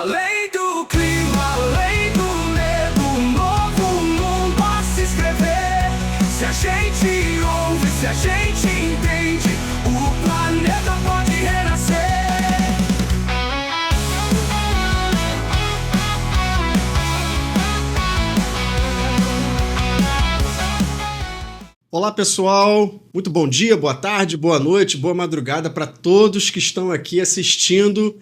Além do clima, além do medo, um novo mundo a se escrever. Se a gente ouve, se a gente entende, o planeta pode renascer. Olá pessoal, muito bom dia, boa tarde, boa noite, boa madrugada para todos que estão aqui assistindo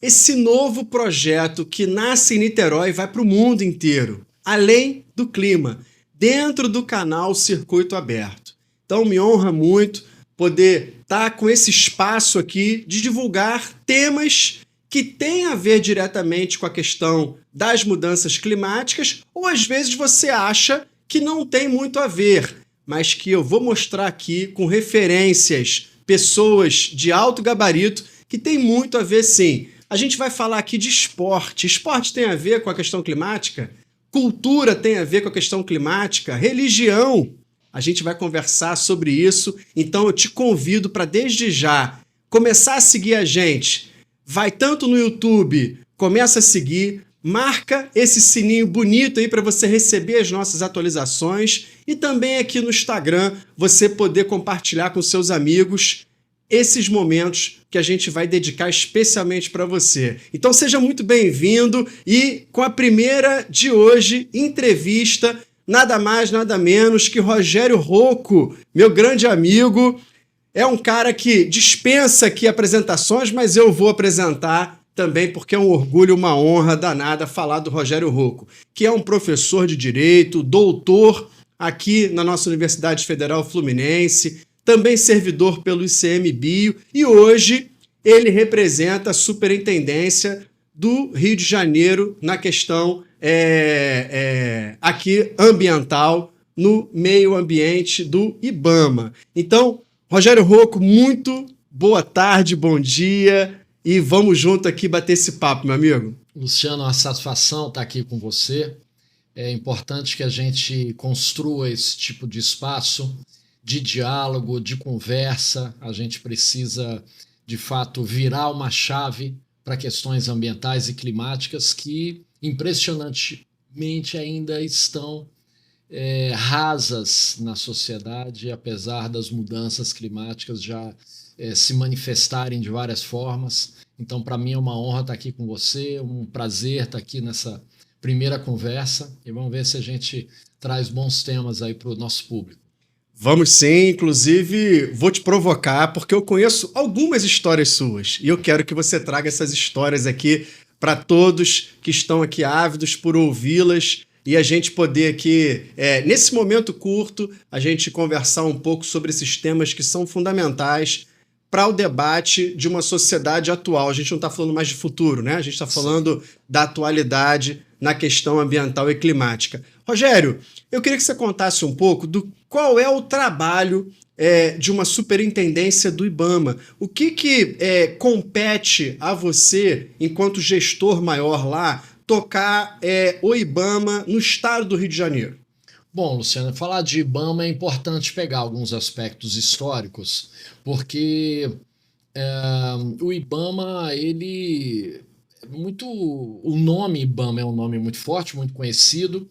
esse novo projeto que nasce em Niterói e vai para o mundo inteiro, Além do Clima, dentro do canal Circuito Aberto. Então me honra muito poder estar com esse espaço aqui de divulgar temas que têm a ver diretamente com a questão das mudanças climáticas, ou às vezes você acha que não tem muito a ver, mas que eu vou mostrar aqui com referências, pessoas de alto gabarito, que tem muito a ver sim. A gente vai falar aqui de esporte. Esporte tem a ver com a questão climática? Cultura tem a ver com a questão climática? Religião? A gente vai conversar sobre isso, então eu te convido para desde já começar a seguir a gente. Vai tanto no YouTube, começa a seguir, marca esse sininho bonito aí para você receber as nossas atualizações e também aqui no Instagram você poder compartilhar com seus amigos esses momentos que a gente vai dedicar especialmente para você. Então seja muito bem-vindo e com a primeira de hoje, entrevista, nada mais, nada menos que Rogério Rocco, meu grande amigo. É um cara que dispensa aqui apresentações, mas eu vou apresentar também porque é um orgulho, uma honra danada falar do Rogério Rocco, que é um professor de Direito, doutor aqui na nossa Universidade Federal Fluminense, também servidor pelo ICMBio e hoje ele representa a Superintendência do Rio de Janeiro na questão aqui ambiental, no meio ambiente do IBAMA. Então, Rogério Rocco, muito boa tarde, bom dia. E vamos junto aqui bater esse papo, meu amigo. Luciano, é uma satisfação estar aqui com você. É importante que a gente construa esse tipo de espaço de diálogo, de conversa. A gente precisa, de fato, virar uma chave para questões ambientais e climáticas que, impressionantemente, ainda estão rasas na sociedade, apesar das mudanças climáticas já se manifestarem de várias formas. Então, para mim é uma honra estar aqui com você, um prazer estar aqui nessa primeira conversa e vamos ver se a gente traz bons temas aí para o nosso público. Vamos sim, inclusive vou te provocar porque eu conheço algumas histórias suas e eu quero que você traga essas histórias aqui para todos que estão aqui ávidos por ouvi-las e a gente poder aqui, nesse momento curto, a gente conversar um pouco sobre esses temas que são fundamentais para o debate de uma sociedade atual. A gente não está falando mais de futuro, né? A gente está falando da atualidade na questão ambiental e climática. Rogério, eu queria que você contasse um pouco do qual é o trabalho de uma superintendência do IBAMA. O que compete a você, enquanto gestor maior lá, tocar o IBAMA no estado do Rio de Janeiro? Bom, Luciano, falar de IBAMA é importante pegar alguns aspectos históricos, porque o IBAMA, o nome IBAMA é um nome muito forte, muito conhecido,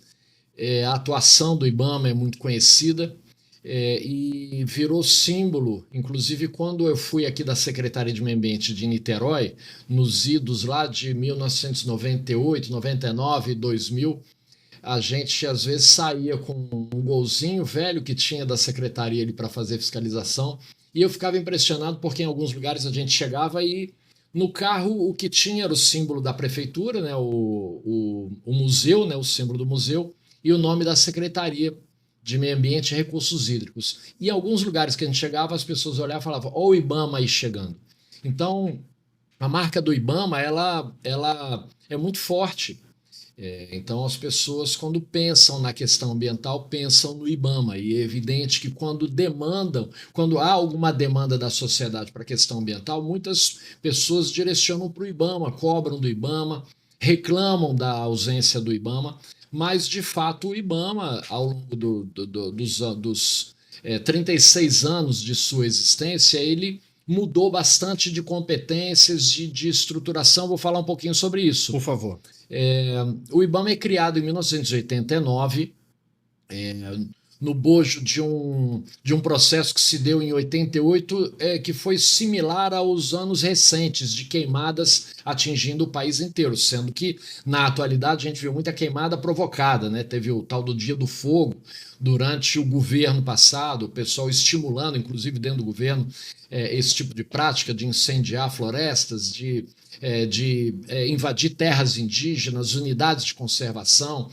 a atuação do IBAMA é muito conhecida e virou símbolo, inclusive quando eu fui aqui da Secretaria de Meio Ambiente de Niterói, nos idos lá de 1998, 99, 2000, a gente às vezes saía com um golzinho velho que tinha da secretaria ali para fazer fiscalização e eu ficava impressionado porque em alguns lugares a gente chegava e no carro o que tinha era o símbolo da prefeitura, né, o museu, né, o símbolo do museu e o nome da Secretaria de Meio Ambiente e Recursos Hídricos. E em alguns lugares que a gente chegava as pessoas olhavam e falavam, ó o IBAMA aí chegando. Então a marca do IBAMA ela é muito forte. Então as pessoas quando pensam na questão ambiental pensam no IBAMA e é evidente que quando há alguma demanda da sociedade para a questão ambiental, muitas pessoas direcionam para o IBAMA, cobram do IBAMA, reclamam da ausência do IBAMA, mas de fato o IBAMA ao longo dos 36 anos de sua existência ele mudou bastante de competências, de estruturação. Vou falar um pouquinho sobre isso. Por favor. O IBAMA é criado em 1989, no bojo de um processo que se deu em 88, que foi similar aos anos recentes de queimadas atingindo o país inteiro, sendo que, na atualidade, a gente viu muita queimada provocada, né? Teve o tal do Dia do Fogo durante o governo passado, o pessoal estimulando, inclusive dentro do governo, esse tipo de prática de incendiar florestas, de invadir terras indígenas, unidades de conservação.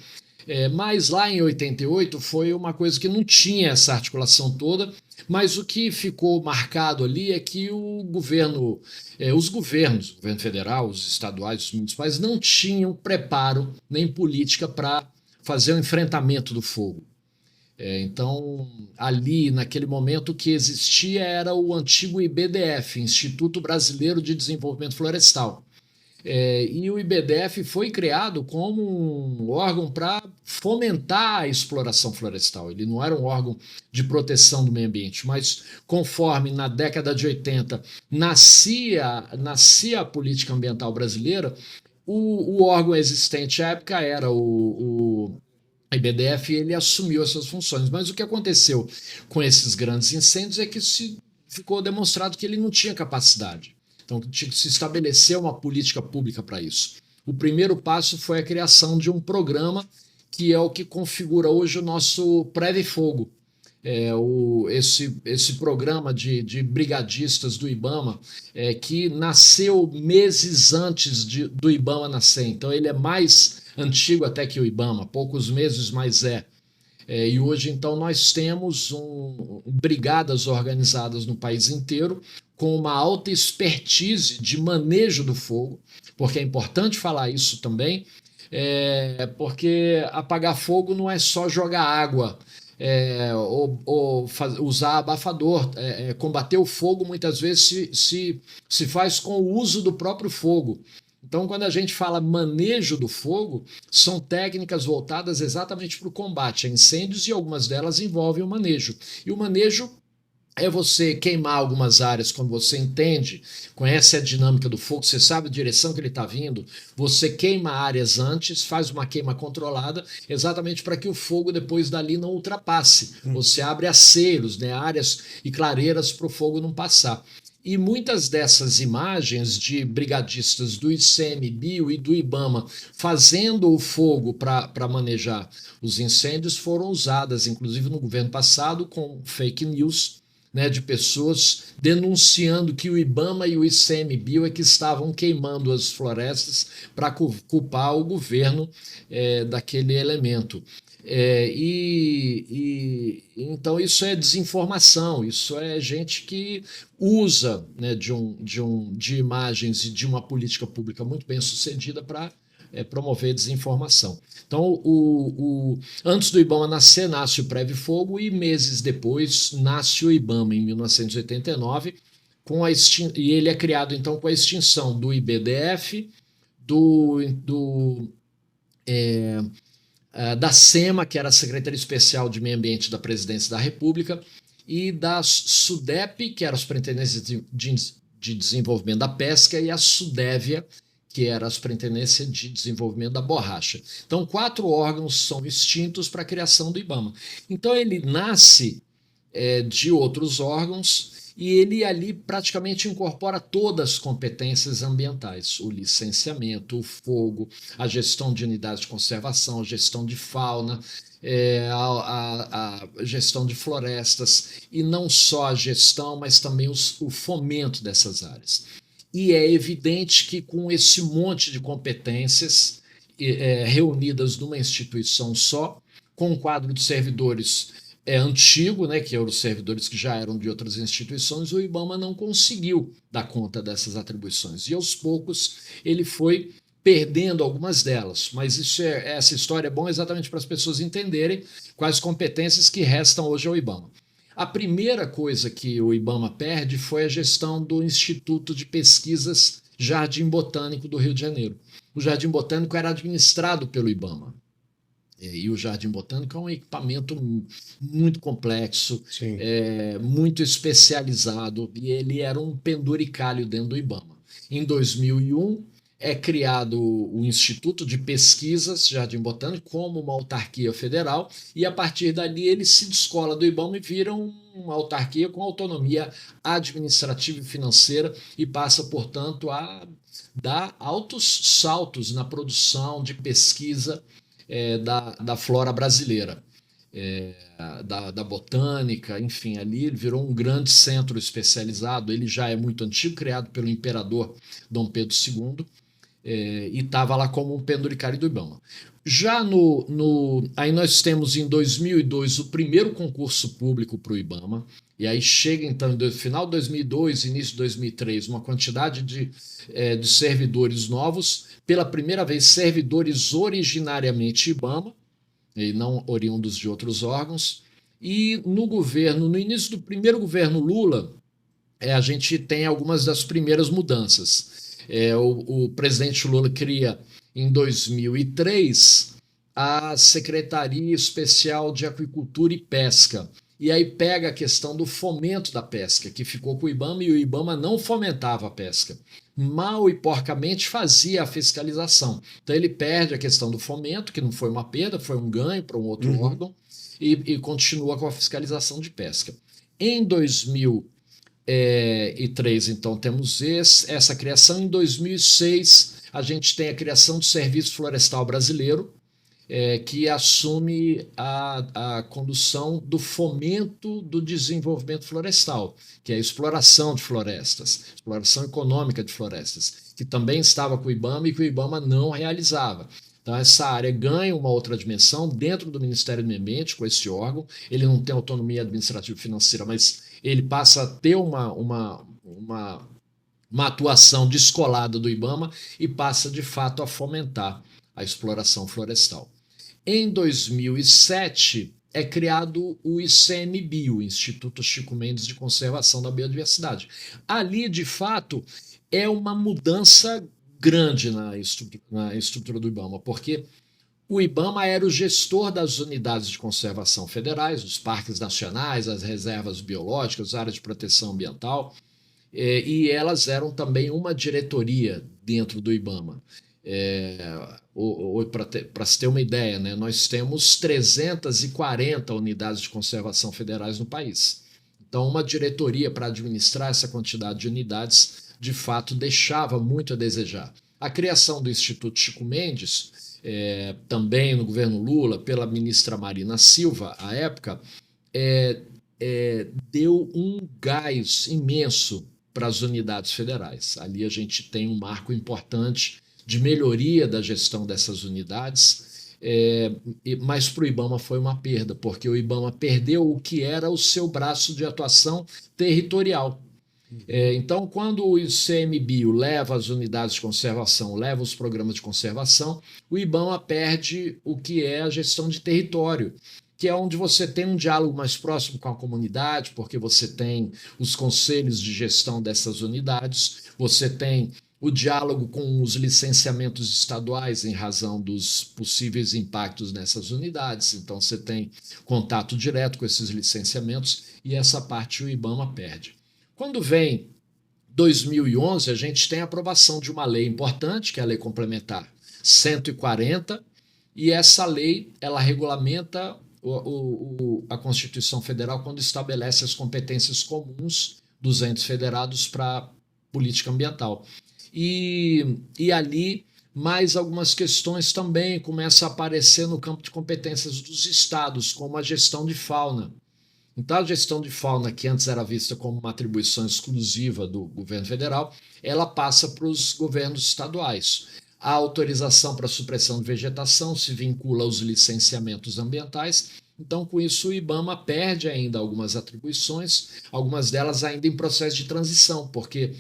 Mas lá em 88 foi uma coisa que não tinha essa articulação toda, mas o que ficou marcado ali é que o governo, os governos, o governo federal, os estaduais, os municipais, não tinham preparo nem política para fazer o enfrentamento do fogo. Então, ali, naquele momento, o que existia era o antigo IBDF, Instituto Brasileiro de Desenvolvimento Florestal. E o IBDF foi criado como um órgão para fomentar a exploração florestal. Ele não era um órgão de proteção do meio ambiente, mas conforme na década de 80 nascia a política ambiental brasileira, o órgão existente à época era o IBDF, e ele assumiu essas funções. Mas o que aconteceu com esses grandes incêndios é que ficou demonstrado que ele não tinha capacidade. Então, tinha que se estabelecer uma política pública para isso. O primeiro passo foi a criação de um programa que é o que configura hoje o nosso Preve Fogo. Esse programa de brigadistas do IBAMA, que nasceu meses antes do IBAMA nascer. Então, ele é mais antigo até que o IBAMA, poucos meses, mas e hoje, então, nós temos brigadas organizadas no país inteiro com uma alta expertise de manejo do fogo, porque é importante falar isso também, porque apagar fogo não é só jogar água, ou usar abafador. Combater o fogo muitas vezes se faz com o uso do próprio fogo. Então, quando a gente fala manejo do fogo, são técnicas voltadas exatamente para o combate a incêndios, e algumas delas envolvem o manejo. E o manejo é você queimar algumas áreas quando você entende, conhece a dinâmica do fogo, você sabe a direção que ele está vindo, você queima áreas antes, faz uma queima controlada, exatamente para que o fogo depois dali não ultrapasse. Você abre aceiros, né, áreas e clareiras para o fogo não passar. E muitas dessas imagens de brigadistas do ICMBio e do IBAMA fazendo o fogo para manejar os incêndios foram usadas, inclusive no governo passado, com fake news, né, de pessoas denunciando que o IBAMA e o ICMBio é que estavam queimando as florestas para culpar o governo daquele elemento. Então isso é desinformação, isso é gente que usa, né, de imagens e de uma política pública muito bem sucedida para promover desinformação. Então, antes do IBAMA nascer, nasce o Preve Fogo, e meses depois nasce o IBAMA, em 1989, e ele é criado então com a extinção do IBDF, da SEMA, que era a Secretaria Especial de Meio Ambiente da Presidência da República, e da SUDEP, que era a Superintendência de Desenvolvimento da Pesca, e a SUDEVIA, que era a Superintendência de Desenvolvimento da Borracha. Então, 4 órgãos são extintos para a criação do IBAMA. Então, ele nasce de outros órgãos, e ele ali praticamente incorpora todas as competências ambientais: o licenciamento, o fogo, a gestão de unidades de conservação, a gestão de fauna, a gestão de florestas, e não só a gestão, mas também o fomento dessas áreas. E é evidente que com esse monte de competências reunidas numa instituição só, com um quadro de servidores antigo, né, que eram os servidores que já eram de outras instituições, o IBAMA não conseguiu dar conta dessas atribuições. E aos poucos ele foi perdendo algumas delas. Mas essa história é bom exatamente para as pessoas entenderem quais competências que restam hoje ao IBAMA. A primeira coisa que o IBAMA perde foi a gestão do Instituto de Pesquisas Jardim Botânico do Rio de Janeiro. O Jardim Botânico era administrado pelo IBAMA. E o Jardim Botânico é um equipamento muito complexo, Sim. muito especializado, e ele era um penduricalho dentro do IBAMA. Em 2001, é criado o Instituto de Pesquisas Jardim Botânico como uma autarquia federal, e a partir dali ele se descola do IBAMA e vira uma autarquia com autonomia administrativa e financeira e passa, portanto, a dar altos saltos na produção de pesquisa da flora brasileira, da botânica, enfim, ali ele virou um grande centro especializado. Ele já é muito antigo, criado pelo imperador Dom Pedro II, e estava lá como um penduricário do IBAMA. Já aí nós temos em 2002 o primeiro concurso público para o IBAMA, e aí chega então no final de 2002, início de 2003, uma quantidade de servidores novos, pela primeira vez servidores originariamente IBAMA, e não oriundos de outros órgãos, e no início do primeiro governo Lula, a gente tem algumas das primeiras mudanças. O presidente Lula cria, em 2003, a Secretaria Especial de Aquicultura e Pesca. E aí pega a questão do fomento da pesca, que ficou com o IBAMA, e o IBAMA não fomentava a pesca. Mal e porcamente fazia a fiscalização. Então ele perde a questão do fomento, que não foi uma perda, foi um ganho para um outro órgão, e continua com a fiscalização de pesca. Em 2003, então, temos essa criação. Em 2006, a gente tem a criação do Serviço Florestal Brasileiro, que assume a condução do fomento do desenvolvimento florestal, que é a exploração de florestas, exploração econômica de florestas, que também estava com o IBAMA e que o IBAMA não realizava. Então, essa área ganha uma outra dimensão dentro do Ministério do Meio Ambiente, com esse órgão. Ele não tem autonomia administrativa e financeira, mas ele passa a ter uma atuação descolada do IBAMA e passa, de fato, a fomentar a exploração florestal. Em 2007, é criado o ICMBio, o Instituto Chico Mendes de Conservação da Biodiversidade. Ali, de fato, é uma mudança grande na estrutura do IBAMA, porque o IBAMA era o gestor das unidades de conservação federais, os parques nacionais, as reservas biológicas, as áreas de proteção ambiental, e elas eram também uma diretoria dentro do IBAMA. Para se ter uma ideia, né, nós temos 340 unidades de conservação federais no país. Então, uma diretoria para administrar essa quantidade de unidades, de fato, deixava muito a desejar. A criação do Instituto Chico Mendes, também no governo Lula, pela ministra Marina Silva, à época, deu um gás imenso para as unidades federais. Ali a gente tem um marco importante de melhoria da gestão dessas unidades, mas para o IBAMA foi uma perda, porque o IBAMA perdeu o que era o seu braço de atuação territorial. Então, quando o ICMBio leva as unidades de conservação, leva os programas de conservação, o IBAMA perde o que é a gestão de território, que é onde você tem um diálogo mais próximo com a comunidade, porque você tem os conselhos de gestão dessas unidades, você tem o diálogo com os licenciamentos estaduais em razão dos possíveis impactos nessas unidades. Então, você tem contato direto com esses licenciamentos e essa parte o IBAMA perde. Quando vem 2011, a gente tem a aprovação de uma lei importante, que é a Lei Complementar 140, e essa lei ela regulamenta a Constituição Federal quando estabelece as competências comuns dos entes federados para política ambiental. E ali mais algumas questões também começam a aparecer no campo de competências dos estados, como a gestão de fauna. Então, a gestão de fauna, que antes era vista como uma atribuição exclusiva do governo federal, ela passa para os governos estaduais. A autorização para supressão de vegetação se vincula aos licenciamentos ambientais. Então, com isso, o IBAMA perde ainda algumas atribuições, algumas delas ainda em processo de transição, porque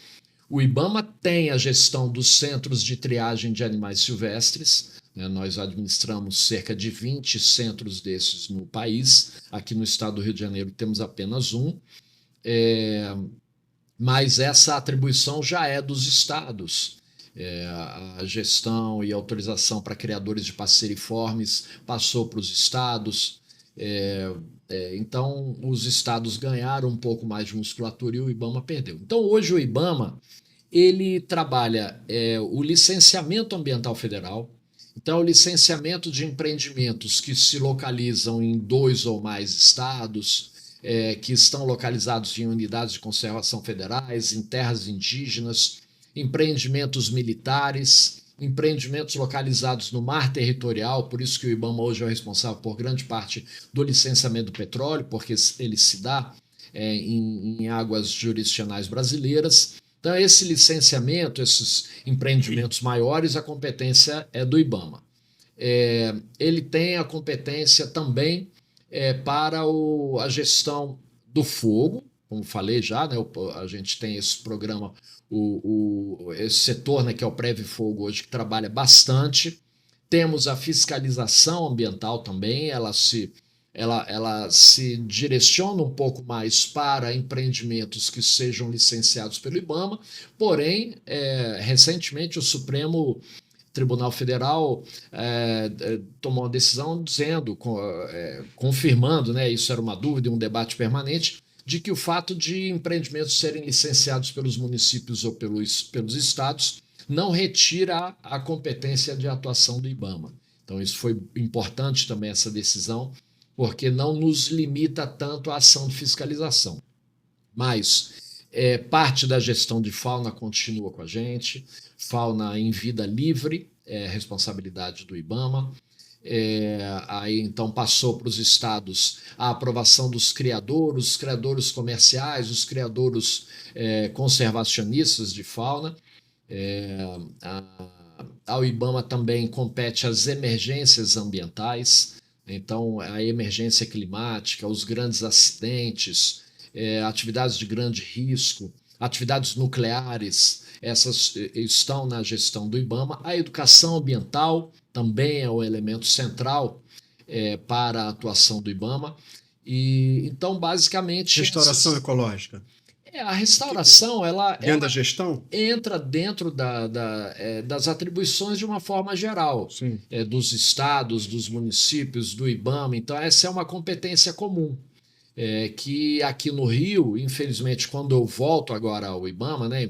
o IBAMA tem a gestão dos centros de triagem de animais silvestres, né? Nós administramos cerca de 20 centros desses no país. Aqui no estado do Rio de Janeiro temos apenas um, mas essa atribuição já é dos estados. A gestão e autorização para criadores de passeriformes passou para os estados. Então, os estados ganharam um pouco mais de musculatura e o IBAMA perdeu. Então, hoje o IBAMA ele trabalha o licenciamento ambiental federal. Então, o licenciamento de empreendimentos que se localizam em 2 ou mais estados, que estão localizados em unidades de conservação federais, em terras indígenas, empreendimentos militares, empreendimentos localizados no mar territorial, por isso que o IBAMA hoje é o responsável por grande parte do licenciamento do petróleo, porque ele se dá em águas jurisdicionais brasileiras. Então, esse licenciamento, esses empreendimentos maiores, a competência é do IBAMA. Ele tem a competência também para a gestão do fogo, como falei já, né, a gente tem esse programa, esse setor, né, que é o Preve Fogo hoje, que trabalha bastante. Temos a fiscalização ambiental também, ela se direciona um pouco mais para empreendimentos que sejam licenciados pelo IBAMA, porém, recentemente o Supremo Tribunal Federal tomou uma decisão dizendo, confirmando, né, isso era uma dúvida e um debate permanente, de que o fato de empreendimentos serem licenciados pelos municípios ou pelos estados não retira a competência de atuação do IBAMA. Então isso foi importante também, essa decisão, porque não nos limita tanto a ação de fiscalização. Mas parte da gestão de fauna continua com a gente, fauna em vida livre, responsabilidade do IBAMA. Aí então passou para os estados a aprovação dos criadouros, os criadouros comerciais, os criadouros conservacionistas de fauna. Ao IBAMA também compete as emergências ambientais, então a emergência climática, os grandes acidentes, atividades de grande risco, atividades nucleares, essas estão na gestão do IBAMA. A educação ambiental também é um elemento central para a atuação do IBAMA. E então, basicamente... Restauração ecológica. A restauração, dentro da gestão? Entra dentro das atribuições de uma forma geral, dos estados, dos municípios, do IBAMA. Então, essa é uma competência comum. Que aqui no Rio, infelizmente, quando eu volto agora ao IBAMA, né,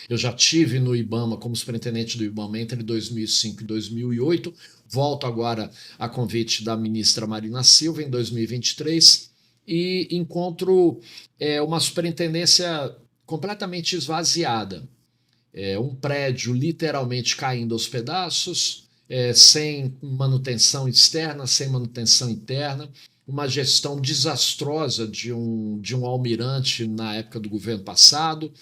eu já tive no IBAMA como superintendente do IBAMA entre 2005 e 2008, volto agora a convite da ministra Marina Silva em 2023 e encontro uma superintendência completamente esvaziada, um prédio literalmente caindo aos pedaços, sem manutenção externa, sem manutenção interna, uma gestão desastrosa de um almirante na época do governo passado,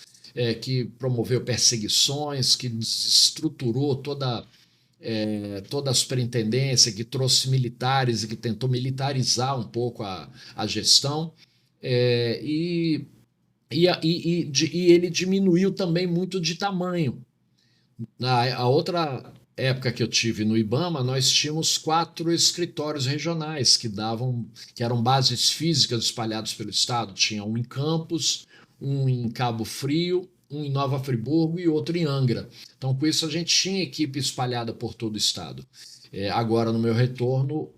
que promoveu perseguições, que desestruturou toda a superintendência, que trouxe militares e que tentou militarizar um pouco a gestão. E ele diminuiu também muito de tamanho. A outra época que eu tive no IBAMA, nós tínhamos 4 escritórios regionais que eram bases físicas espalhadas pelo estado. Tinha um em Campos, um em Cabo Frio, um em Nova Friburgo e outro em Angra. Então, com isso, a gente tinha equipe espalhada por todo o estado. Agora, no meu retorno,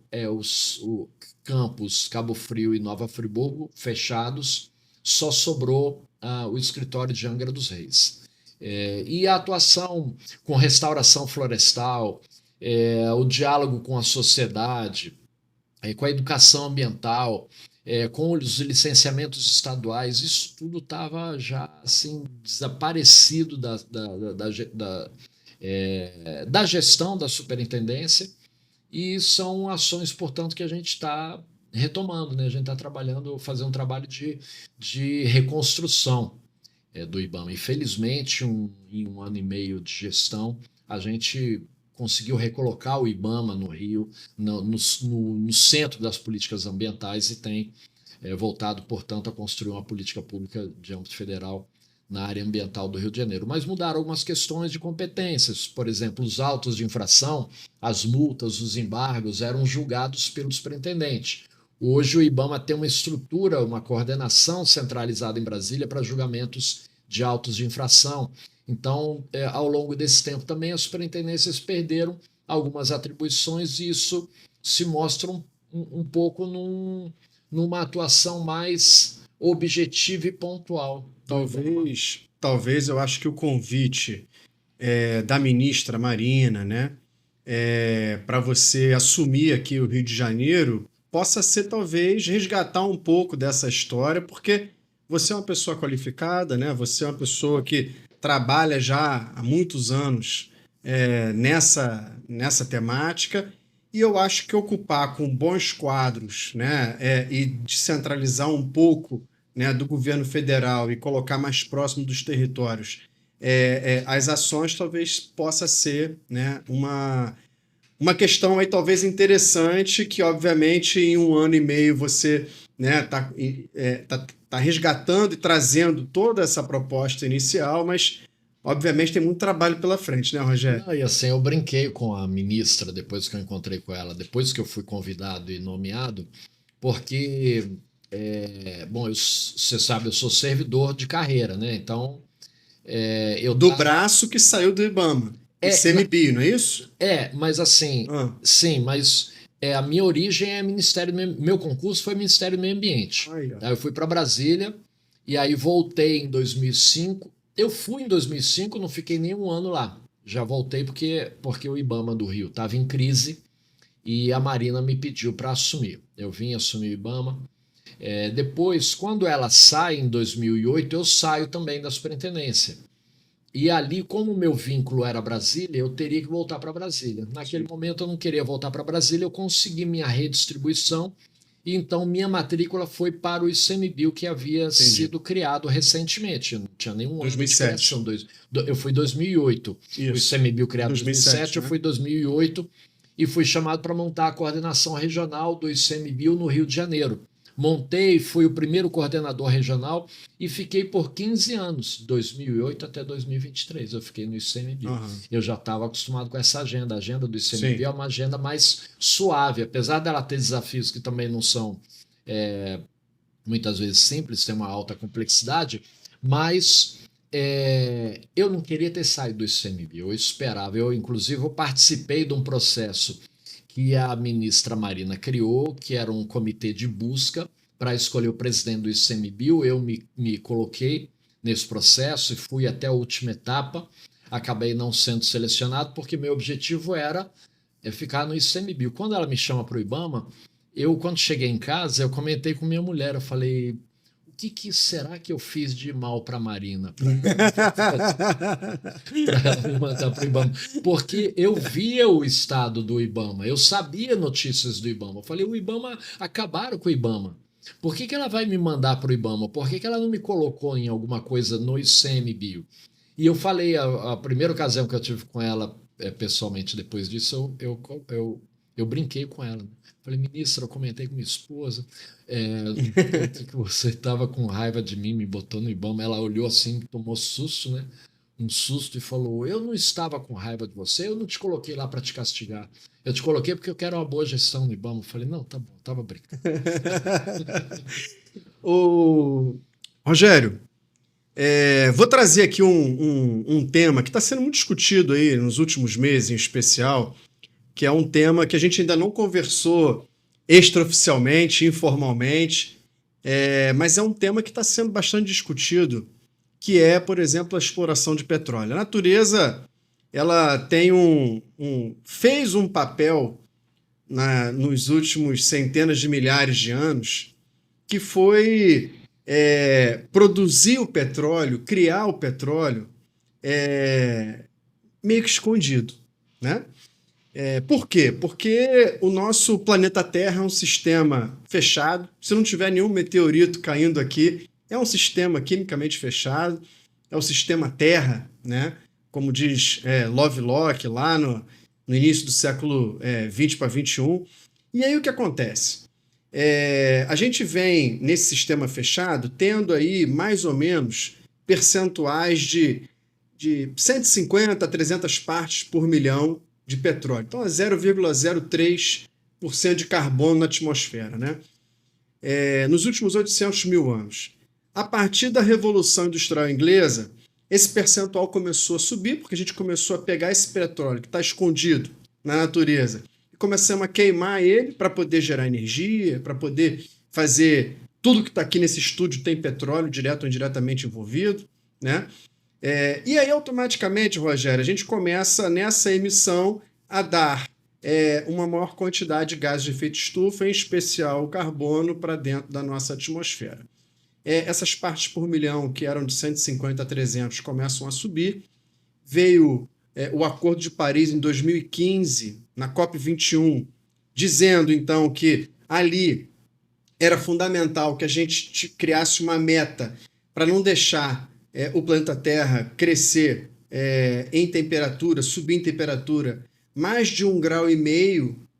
o Campos, Cabo Frio e Nova Friburgo fechados, só sobrou o escritório de Angra dos Reis. E a atuação com restauração florestal, o diálogo com a sociedade, com a educação ambiental, com os licenciamentos estaduais, isso tudo estava já assim, desaparecido da gestão da superintendência, e são ações, portanto, que a gente está retomando, né? A gente está trabalhando, fazendo um trabalho de reconstrução do IBAMA. Infelizmente, em um ano e meio de gestão, a gente conseguiu recolocar o IBAMA no Rio, no centro das políticas ambientais, e tem voltado, portanto, a construir uma política pública de âmbito federal na área ambiental do Rio de Janeiro. Mas mudaram algumas questões de competências. Por exemplo, os autos de infração, as multas, os embargos eram julgados pelo superintendente. Hoje o IBAMA tem uma estrutura, uma coordenação centralizada em Brasília para julgamentos de autos de infração. Então, ao longo desse tempo também, as superintendências perderam algumas atribuições e isso se mostra um pouco numa atuação mais objetiva e pontual. Talvez eu acho que o convite da ministra Marina, né, para você assumir aqui o Rio de Janeiro, possa ser talvez resgatar um pouco dessa história, porque você é uma pessoa qualificada, né? Você é uma pessoa que trabalha já há muitos anos nessa temática, e eu acho que ocupar com bons quadros, né, e descentralizar um pouco, né, do governo federal e colocar mais próximo dos territórios as ações, talvez possa ser, né, uma questão aí talvez interessante, que obviamente em 1 ano e meio você, né, tá resgatando e trazendo toda essa proposta inicial, mas obviamente tem muito trabalho pela frente, né, Rogério? Não, e assim, eu brinquei com a ministra depois que eu encontrei com ela, depois que eu fui convidado e nomeado, porque, bom, você sabe, eu sou servidor de carreira, né? Então, Do braço que saiu do IBAMA, ICMBio, não é isso? mas assim, sim, mas a minha origem é Ministério do meu concurso foi Ministério do Meio Ambiente. Aí, ó. Aí eu fui para Brasília e aí voltei em 2005. Eu fui em 2005, não fiquei nem um ano lá. Já voltei porque o IBAMA do Rio estava em crise e a Marina me pediu para assumir. Eu vim assumir o IBAMA. Depois, quando ela sai em 2008, eu saio também da superintendência. E ali, como o meu vínculo era Brasília, eu teria que voltar para Brasília. Naquele momento eu não queria voltar para Brasília, eu consegui minha redistribuição e então minha matrícula foi para o ICMBio, que havia sido criado recentemente. Não tinha nenhum ano de 2007. criação. Eu fui em 2008. Isso. O ICMBio criado em 2007, né? eu fui em 2008 e fui chamado para montar a coordenação regional do ICMBio no Rio de Janeiro. Montei, fui o primeiro coordenador regional e fiquei por 15 anos, 2008 até 2023, eu fiquei no ICMBio. Eu já estava acostumado com essa agenda. A agenda do ICMBio é uma agenda mais suave, apesar dela ter desafios que também não são muitas vezes simples, tem uma alta complexidade, mas eu não queria ter saído do ICMBio, eu esperava. Inclusive, eu participei de um processo que a ministra Marina criou, que era um comitê de busca para escolher o presidente do ICMBio. Eu me coloquei nesse processo e fui até a última etapa. Acabei não sendo selecionado porque meu objetivo era ficar no ICMBio. Quando ela me chama para o IBAMA, quando cheguei em casa, eu comentei com minha mulher, eu falei, o que será que eu fiz de mal para a Marina? Para ela me mandar para o IBAMA. Porque eu via o estado do IBAMA, eu sabia notícias do IBAMA. Eu falei, o IBAMA, acabaram com o IBAMA. Por que ela vai me mandar para o IBAMA? Por que ela não me colocou em alguma coisa no ICMBio? E eu falei, a primeira ocasião que eu tive com ela, pessoalmente, depois disso, eu brinquei com ela. Falei, ministra, eu comentei com minha esposa que você estava com raiva de mim, me botou no IBAMA. Ela olhou assim, tomou susto, né? Um susto e falou, eu não estava com raiva de você, eu não te coloquei lá para te castigar. Eu te coloquei porque eu quero uma boa gestão no IBAMA. Eu falei, não, tá bom, tava brincando. Rogério, vou trazer aqui um tema que está sendo muito discutido aí nos últimos meses, em especial, que é um tema que a gente ainda não conversou extraoficialmente, informalmente, mas é um tema que está sendo bastante discutido, que é, por exemplo, a exploração de petróleo. A natureza, ela tem fez um papel nos últimos centenas de milhares de anos, que foi produzir o petróleo, criar o petróleo, meio que escondido, né? Por quê? Porque o nosso planeta Terra é um sistema fechado. Se não tiver nenhum meteorito caindo aqui, é um sistema quimicamente fechado. É o sistema Terra, né? Como diz Lovelock lá no início do século XX para XXI. E aí o que acontece? A gente vem nesse sistema fechado tendo aí mais ou menos percentuais de 150 a 300 partes por milhão de petróleo. Então é 0,03% de carbono na atmosfera, né? Nos últimos 800 mil anos. A partir da Revolução Industrial Inglesa, esse percentual começou a subir, porque a gente começou a pegar esse petróleo que está escondido na natureza e começamos a queimar ele para poder gerar energia, para poder fazer tudo que está aqui nesse estúdio tem petróleo direto ou indiretamente envolvido, né? E aí, automaticamente, Rogério, a gente começa nessa emissão a dar uma maior quantidade de gases de efeito estufa, em especial o carbono, para dentro da nossa atmosfera. Essas partes por milhão, que eram de 150 a 300, começam a subir. Veio o Acordo de Paris em 2015, na COP21, dizendo, então, que ali era fundamental que a gente criasse uma meta para não deixar o planeta Terra crescer em temperatura, subir em temperatura, mais de 1,5 graus,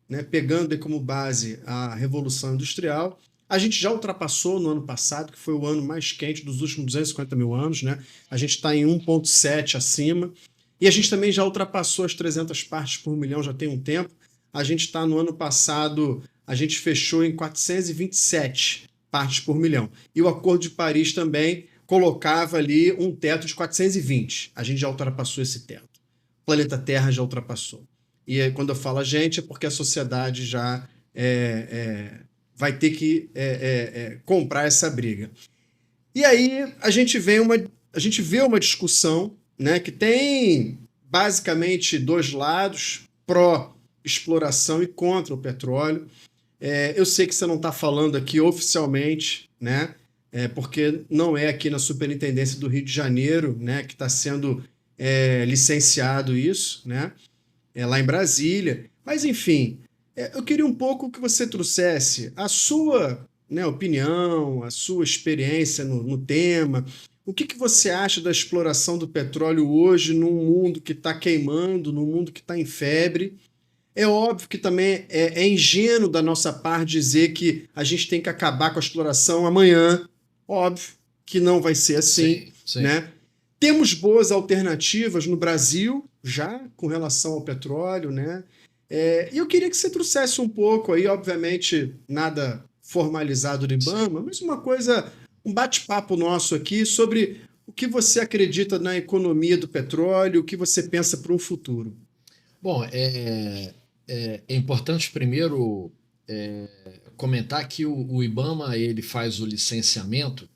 né, pegando como base a Revolução Industrial. A gente já ultrapassou no ano passado, que foi o ano mais quente dos últimos 250 mil anos, né? A gente está em 1,7 acima. E a gente também já ultrapassou as 300 partes por milhão já tem um tempo. A gente está no ano passado, a gente fechou em 427 partes por milhão. E o Acordo de Paris também colocava ali um teto de 420. A gente já ultrapassou esse teto. O planeta Terra já ultrapassou. E aí, quando eu falo a gente, é porque a sociedade já vai ter que comprar essa briga. E aí a gente vê uma discussão, né, que tem basicamente dois lados, pró-exploração e contra o petróleo. Eu sei que você não está falando aqui oficialmente, né, porque não é aqui na Superintendência do Rio de Janeiro, né, que está sendo licenciado isso, né, lá em Brasília. Mas, enfim, eu queria um pouco que você trouxesse a sua, né, opinião, a sua experiência no tema. O que você acha da exploração do petróleo hoje num mundo que está queimando, num mundo que está em febre? É óbvio que também é ingênuo da nossa parte dizer que a gente tem que acabar com a exploração amanhã. Óbvio que não vai ser assim, sim. Né? Temos boas alternativas no Brasil já com relação ao petróleo, né? E eu queria que você trouxesse um pouco aí, obviamente, nada formalizado do IBAMA, mas uma coisa, um bate-papo nosso aqui sobre o que você acredita na economia do petróleo, o que você pensa para o futuro. Bom, é importante primeiro comentar que o IBAMA ele faz o licenciamento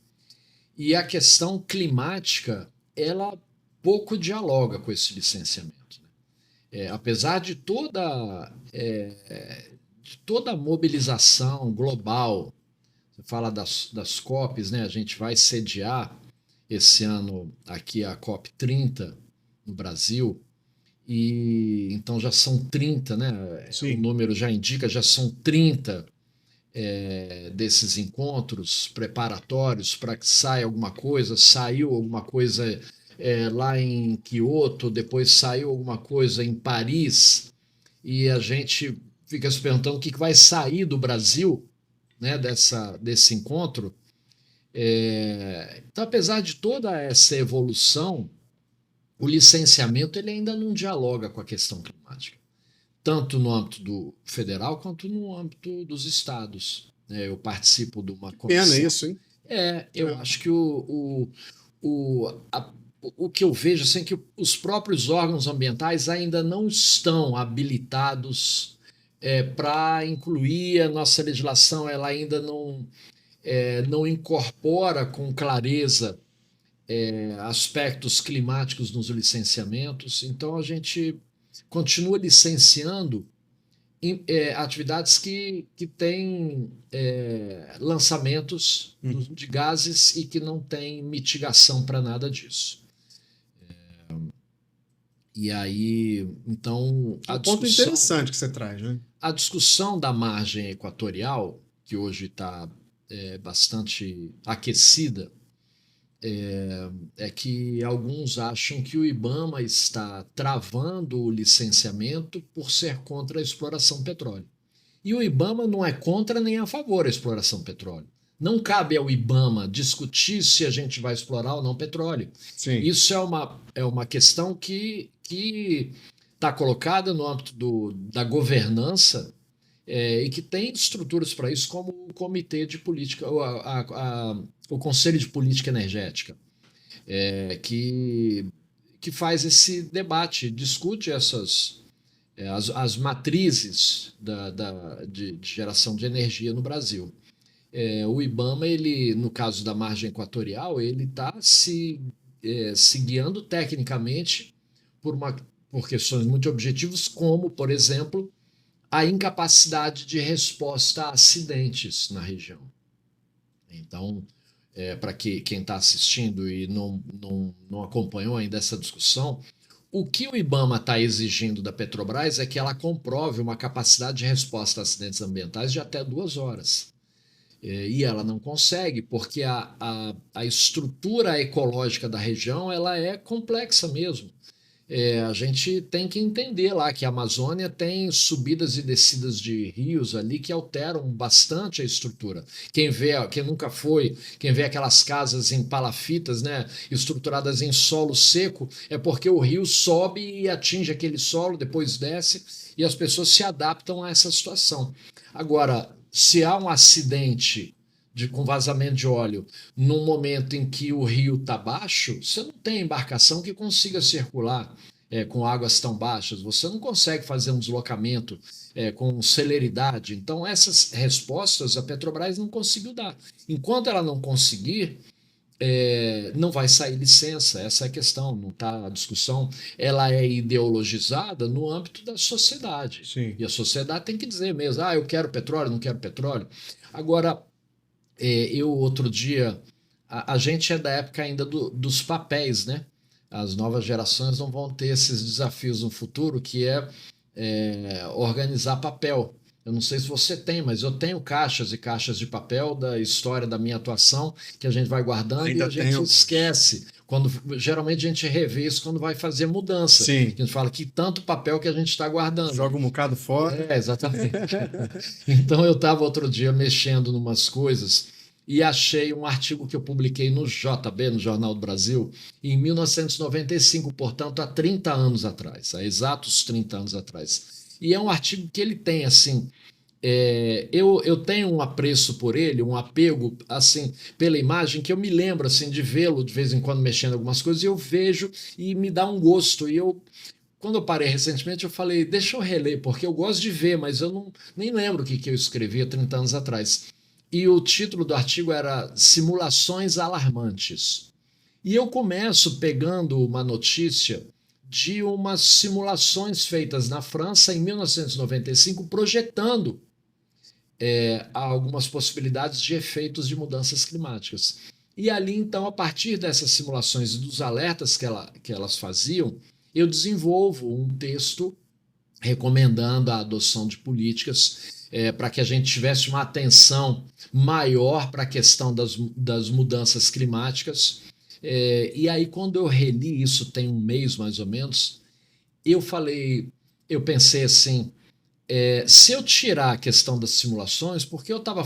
e a questão climática ela pouco dialoga com esse licenciamento. Apesar de toda a mobilização global, você fala das COPs, né? A gente vai sediar esse ano aqui a COP 30 no Brasil, e então já são 30, né? Sim. O número já indica, já são 30 desses encontros preparatórios para que saia alguma coisa, saiu alguma coisa lá em Kyoto, depois saiu alguma coisa em Paris, e a gente fica se perguntando o que vai sair do Brasil, né, desse encontro. Então, apesar de toda essa evolução, o licenciamento ele ainda não dialoga com a questão climática, tanto no âmbito do federal quanto no âmbito dos estados. Eu participo de uma comissão. Pena isso, hein? Eu acho que o que eu vejo assim, é que os próprios órgãos ambientais ainda não estão habilitados para incluir a nossa legislação, ela ainda não incorpora com clareza aspectos climáticos nos licenciamentos, então a gente continua licenciando atividades que têm lançamentos de gases e que não tem mitigação para nada disso. E aí, então, um ponto interessante que você traz, né? A discussão da margem equatorial, que hoje está bastante aquecida, que alguns acham que o IBAMA está travando o licenciamento por ser contra a exploração petróleo. E o IBAMA não é contra nem a favor da exploração petróleo. Não cabe ao IBAMA discutir se a gente vai explorar ou não petróleo. Sim. Isso é uma questão que está colocada no âmbito da governança e que tem estruturas para isso, como o Comitê de Política, o Conselho de Política Energética. que faz esse debate, discute as matrizes de geração de energia no Brasil. O IBAMA, ele, no caso da margem equatorial, ele está se guiando tecnicamente por questões muito objetivas, como, por exemplo, a incapacidade de resposta a acidentes na região. Então, para quem está assistindo e não acompanhou ainda essa discussão, o que o IBAMA está exigindo da Petrobras é que ela comprove uma capacidade de resposta a acidentes ambientais de até 2 horas. E ela não consegue, porque a estrutura ecológica da região ela é complexa mesmo. A gente tem que entender lá que a Amazônia tem subidas e descidas de rios ali que alteram bastante a estrutura. Quem nunca foi, quem vê aquelas casas em palafitas, né, estruturadas em solo seco, é porque o rio sobe e atinge aquele solo, depois desce, e as pessoas se adaptam a essa situação. Agora, se há um acidente com vazamento de óleo no momento em que o rio está baixo, você não tem embarcação que consiga circular com águas tão baixas, você não consegue fazer um deslocamento com celeridade. Então, essas respostas a Petrobras não conseguiu dar. Enquanto ela não conseguir, não vai sair licença, essa é a questão, não está a discussão, ela é ideologizada no âmbito da sociedade. Sim. E a sociedade tem que dizer mesmo, eu quero petróleo, não quero petróleo. Agora, eu outro dia, a gente é da época ainda dos papéis, né? As novas gerações não vão ter esses desafios no futuro, que é organizar papel. Eu não sei se você tem, mas eu tenho caixas e caixas de papel da história da minha atuação que a gente vai guardando Ainda e a gente esquece. Geralmente a gente revê isso quando vai fazer mudança. Sim. A gente fala que tanto papel que a gente está guardando. Joga um bocado fora. Exatamente. Então eu estava outro dia mexendo em umas coisas e achei um artigo que eu publiquei no JB, no Jornal do Brasil, em 1995, portanto, há 30 anos atrás, há exatos 30 anos atrás. E é um artigo que ele tem, assim, eu tenho um apreço por ele, um apego, assim, pela imagem, que eu me lembro, assim, de vê-lo de vez em quando mexendo em algumas coisas, e eu vejo e me dá um gosto. E quando eu parei recentemente, eu falei, deixa eu reler, porque eu gosto de ver, mas eu nem lembro o que eu escrevi há 30 anos atrás. E o título do artigo era Simulações Alarmantes. E eu começo pegando uma notícia de umas simulações feitas na França em 1995, projetando algumas possibilidades de efeitos de mudanças climáticas. E ali, então, a partir dessas simulações e dos alertas que elas faziam, eu desenvolvo um texto recomendando a adoção de políticas para que a gente tivesse uma atenção maior para a questão das mudanças climáticas. E aí, quando eu reli isso, tem um mês mais ou menos, eu pensei assim, se eu tirar a questão das simulações, porque eu estava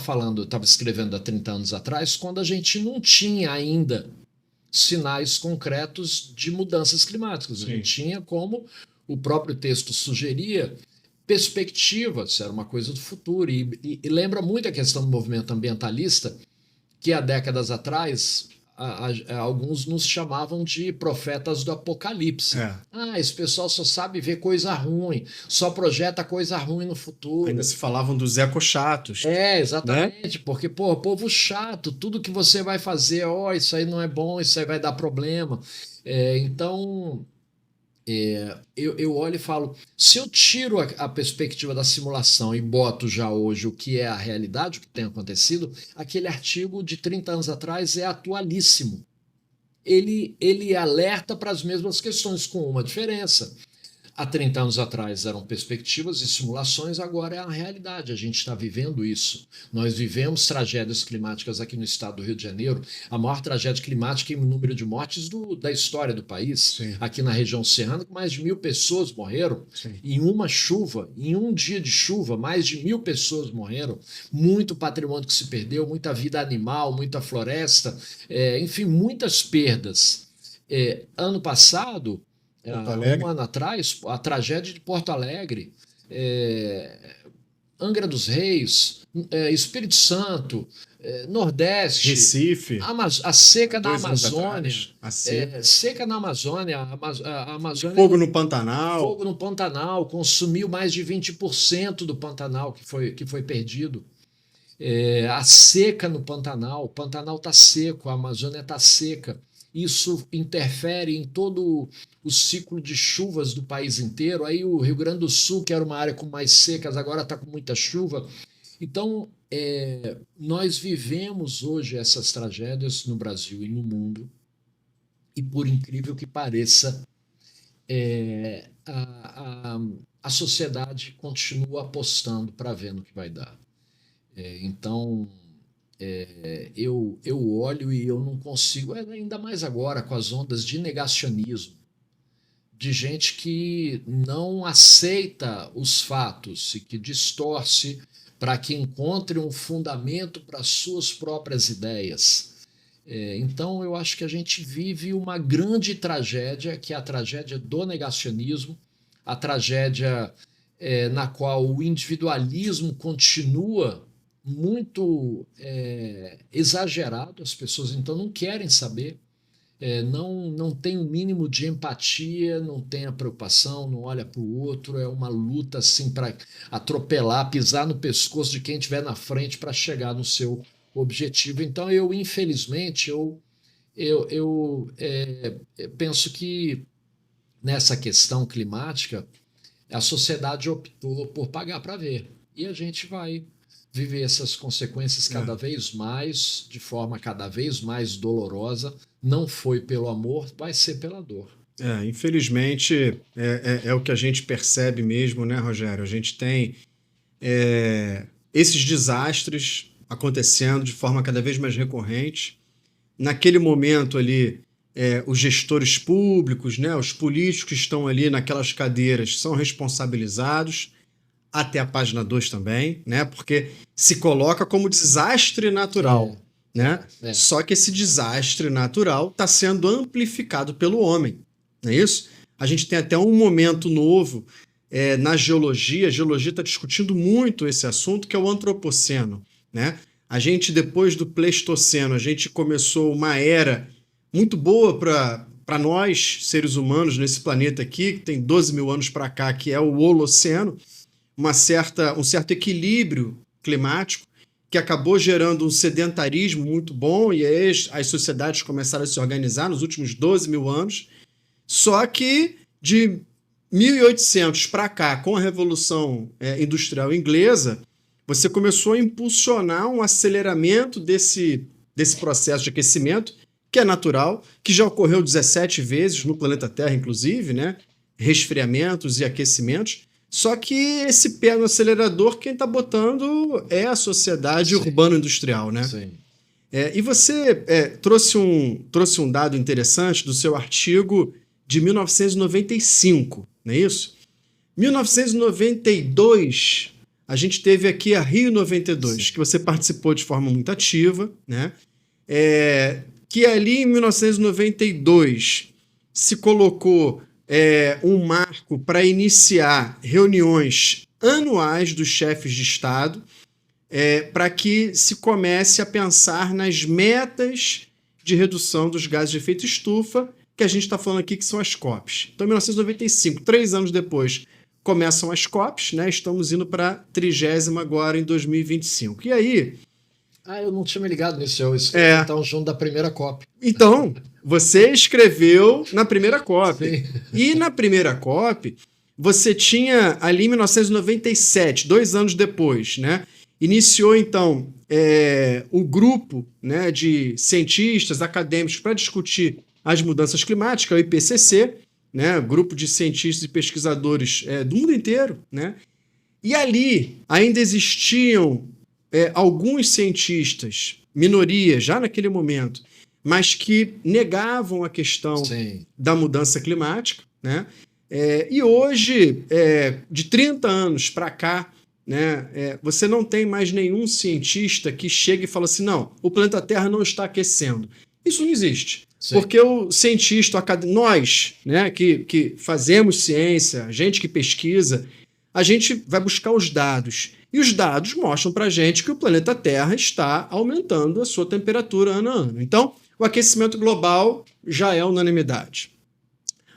escrevendo há 30 anos atrás, quando a gente não tinha ainda sinais concretos de mudanças climáticas. Sim. A gente tinha, como o próprio texto sugeria, perspectivas, era uma coisa do futuro. E lembra muito a questão do movimento ambientalista, que há décadas atrás alguns nos chamavam de profetas do apocalipse. Esse pessoal só sabe ver coisa ruim, só projeta coisa ruim no futuro. Ainda se falavam dos ecochatos. Exatamente, né? Porque, povo chato, tudo que você vai fazer, isso aí não é bom, isso aí vai dar problema. Então, eu olho e falo, se eu tiro a perspectiva da simulação e boto já hoje o que é a realidade, o que tem acontecido, aquele artigo de 30 anos atrás é atualíssimo. Ele alerta para as mesmas questões, com uma diferença. Há 30 anos atrás eram perspectivas e simulações, agora é a realidade, a gente está vivendo isso. Nós vivemos tragédias climáticas aqui no estado do Rio de Janeiro, a maior tragédia climática em número de mortes da história do país. Sim. Aqui na região serrana, mais de 1.000 pessoas morreram. Sim. Em uma chuva, em um dia de chuva, mais de 1.000 pessoas morreram, muito patrimônio que se perdeu, muita vida animal, muita floresta, enfim, muitas perdas. Ano passado, um ano atrás, a tragédia de Porto Alegre, Angra dos Reis, Espírito Santo, Nordeste, Recife, a seca na 2 anos Amazônia, atrás, a seca. seca na Amazônia, a Amazônia, Fogo no Pantanal. fogo no Pantanal, consumiu mais de 20% do Pantanal que foi perdido. A seca no Pantanal, o Pantanal está seco, a Amazônia está seca. Isso interfere em todo o ciclo de chuvas do país inteiro. Aí o Rio Grande do Sul, que era uma área com mais secas, agora está com muita chuva. Então, nós vivemos hoje essas tragédias no Brasil e no mundo, e por incrível que pareça, a sociedade continua apostando para ver no que vai dar. Então, eu olho e eu não consigo, ainda mais agora com as ondas de negacionismo, de gente que não aceita os fatos e que distorce para que encontre um fundamento para suas próprias ideias. Então, eu acho que a gente vive uma grande tragédia, que é a tragédia do negacionismo, a tragédia na qual o individualismo continua muito exagerado, as pessoas então não querem saber, não tem o mínimo de empatia, não tem a preocupação, não olha para o outro, é uma luta assim para atropelar, pisar no pescoço de quem estiver na frente para chegar no seu objetivo. Então infelizmente, eu penso que nessa questão climática a sociedade optou por pagar para ver, e a gente vai viver essas consequências cada vez mais, de forma cada vez mais dolorosa. Não foi pelo amor, vai ser pela dor. Infelizmente, é o que a gente percebe mesmo, né, Rogério? A gente tem esses desastres acontecendo de forma cada vez mais recorrente. Naquele momento ali, os gestores públicos, né, os políticos que estão ali naquelas cadeiras são responsabilizados, até a página 2 também, né? Porque se coloca como desastre natural, né? Só que esse desastre natural está sendo amplificado pelo homem, não é isso? A gente tem até um momento novo na geologia. A geologia está discutindo muito esse assunto, que é o antropoceno, né? A gente, depois do Pleistoceno, a gente começou uma era muito boa para nós, seres humanos, nesse planeta aqui, que tem 12 mil anos para cá, que é o Holoceno, um certo equilíbrio climático que acabou gerando um sedentarismo muito bom, e aí as sociedades começaram a se organizar nos últimos 12 mil anos. Só que de 1800 para cá, com a Revolução Industrial Inglesa, você começou a impulsionar um aceleramento desse processo de aquecimento, que é natural, que já ocorreu 17 vezes no planeta Terra, inclusive, né? Resfriamentos e aquecimentos. Só que esse pé no acelerador, quem está botando é a sociedade urbano-industrial, né? Sim. E você trouxe um dado interessante do seu artigo de 1995, não é isso? 1992, a gente teve aqui a Rio 92, que você participou de forma muito ativa, né? Que ali em 1992 se colocou um marco para iniciar reuniões anuais dos chefes de Estado, para que se comece a pensar nas metas de redução dos gases de efeito estufa, que a gente está falando aqui que são as COPs. Então, em 1995, 3 anos depois, começam as COPs, né? Estamos indo para a 30ª agora em 2025. E aí... eu não tinha me ligado nisso, eu escrevi então junto da primeira COP. Então, você escreveu na primeira COP. Sim. E na primeira COP, você tinha ali em 1997, 2 anos depois, né? Iniciou, então, o grupo, né, de cientistas acadêmicos para discutir as mudanças climáticas, o IPCC, né, grupo de cientistas e pesquisadores do mundo inteiro, né? E ali ainda existiam alguns cientistas, minorias já naquele momento, mas que negavam a questão da mudança climática, né? E hoje, de 30 anos para cá, né, você não tem mais nenhum cientista que chegue e fala assim, não, o planeta Terra não está aquecendo. Isso não existe. Sim. Porque o cientista, nós, né, que fazemos ciência, gente que pesquisa, a gente vai buscar os dados. E os dados mostram para a gente que o planeta Terra está aumentando a sua temperatura ano a ano. Então, o aquecimento global já é unanimidade.